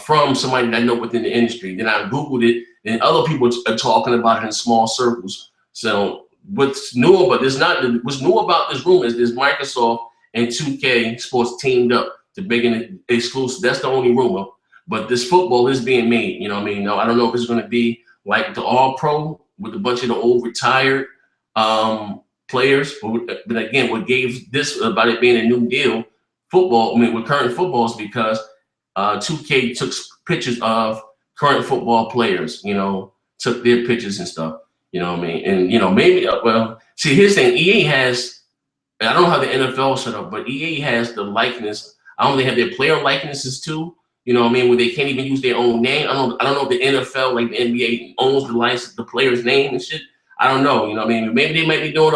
from somebody that I know within the industry. Then I Googled it, and other people are talking about it in small circles. So what's new about this room is this Microsoft and 2K Sports teamed up to make it exclusive. That's the only rumor. But this football is being made. You know what I mean? No, I don't know if it's going to be like the All Pro with a bunch of the old retired players. But again, what gave this about it being a new deal, football, I mean, with current football is because 2K took pictures of current football players, you know, took their pictures and stuff. You know what I mean? And, you know, maybe, well, see, here's the thing. EA has, I don't know how the NFL set up, but EA has the likeness. I don't know, they have their player likenesses too. You know what I mean? Where they can't even use their own name. I don't know if the NFL, like the NBA, owns the license, the player's name and shit. I don't know. You know what I mean? Maybe they might be doing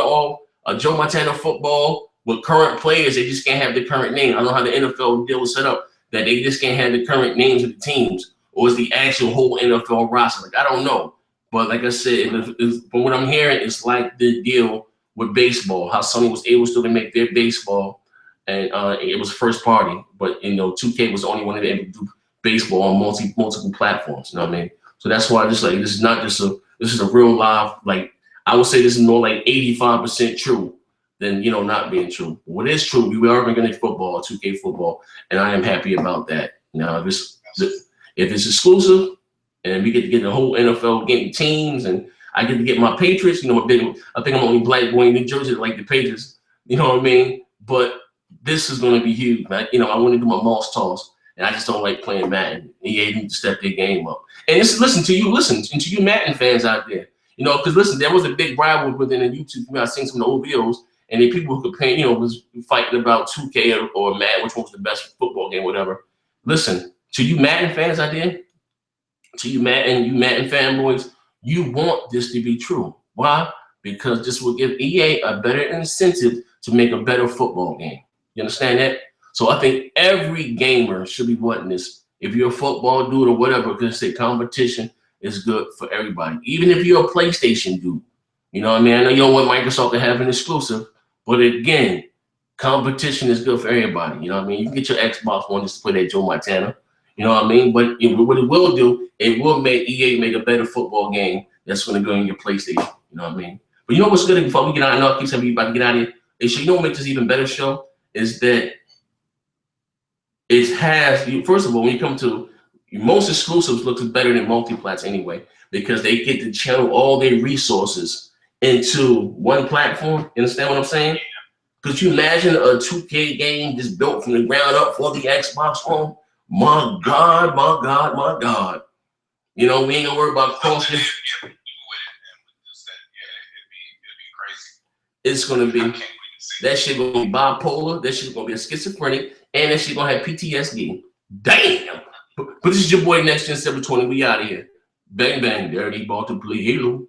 a Joe Montana football with current players. They just can't have the current name. I don't know how the NFL deal is set up, that they just can't have the current names of the teams. Or is the actual whole NFL roster? Like, I don't know. But like I said, from what I'm hearing, it's like the deal with baseball, how Sony was able still to make their baseball, and it was first party. But, you know, 2K was the only one that able to do baseball on multiple platforms. You know what I mean? So that's why I just like, this is not just this is a real live, like, I would say this is more like 85% true than, you know, not being true. What is true, we are going to get football, 2K football, and I am happy about that. Now, if it's exclusive, and we get to get the whole NFL getting teams, and I get to get my Patriots. You know, I think I'm the only black boy in New Jersey that like the Patriots. You know what I mean? But this is going to be huge. Like, you know, I want to do my mouse toss, and I just don't like playing Madden. EA need to step their game up. And listen to you Madden fans out there. You know, because listen, there was a big rivalry within the YouTube. You know, I've seen some of the old videos, and the people who could paint, you know, was fighting about 2K or Madden, which one was the best football game, whatever. Listen, to you Madden fans out there, to you Madden fanboys, you want this to be true. Why? Because this will give EA a better incentive to make a better football game. You understand that? So I think every gamer should be wanting this. If you're a football dude or whatever, because say competition is good for everybody. Even if you're a PlayStation dude, you know what I mean? I know you don't want Microsoft to have an exclusive, but again, competition is good for everybody. You know what I mean? You can get your Xbox One just to play that Joe Montana. You know what I mean? But what it will do, it will make EA make a better football game that's going to go in your PlayStation. You know what I mean? But you know what's good before we get out? I know I keep saying we about to get out of here. You know what makes this even better show is that it has, first of all, when you come to most exclusives, looks better than multiplats anyway, because they get to channel all their resources into one platform. You understand what I'm saying? Could you imagine a 2K game just built from the ground up for the Xbox One? My God, my God, my God. You know, we ain't gonna worry about costing. It's gonna be, that shit gonna be bipolar, that shit gonna be a schizophrenic, and that shit gonna have PTSD. Damn! But this is your boy Next Gen 720. We out of here. Bang bang, dirty ball to play Halo.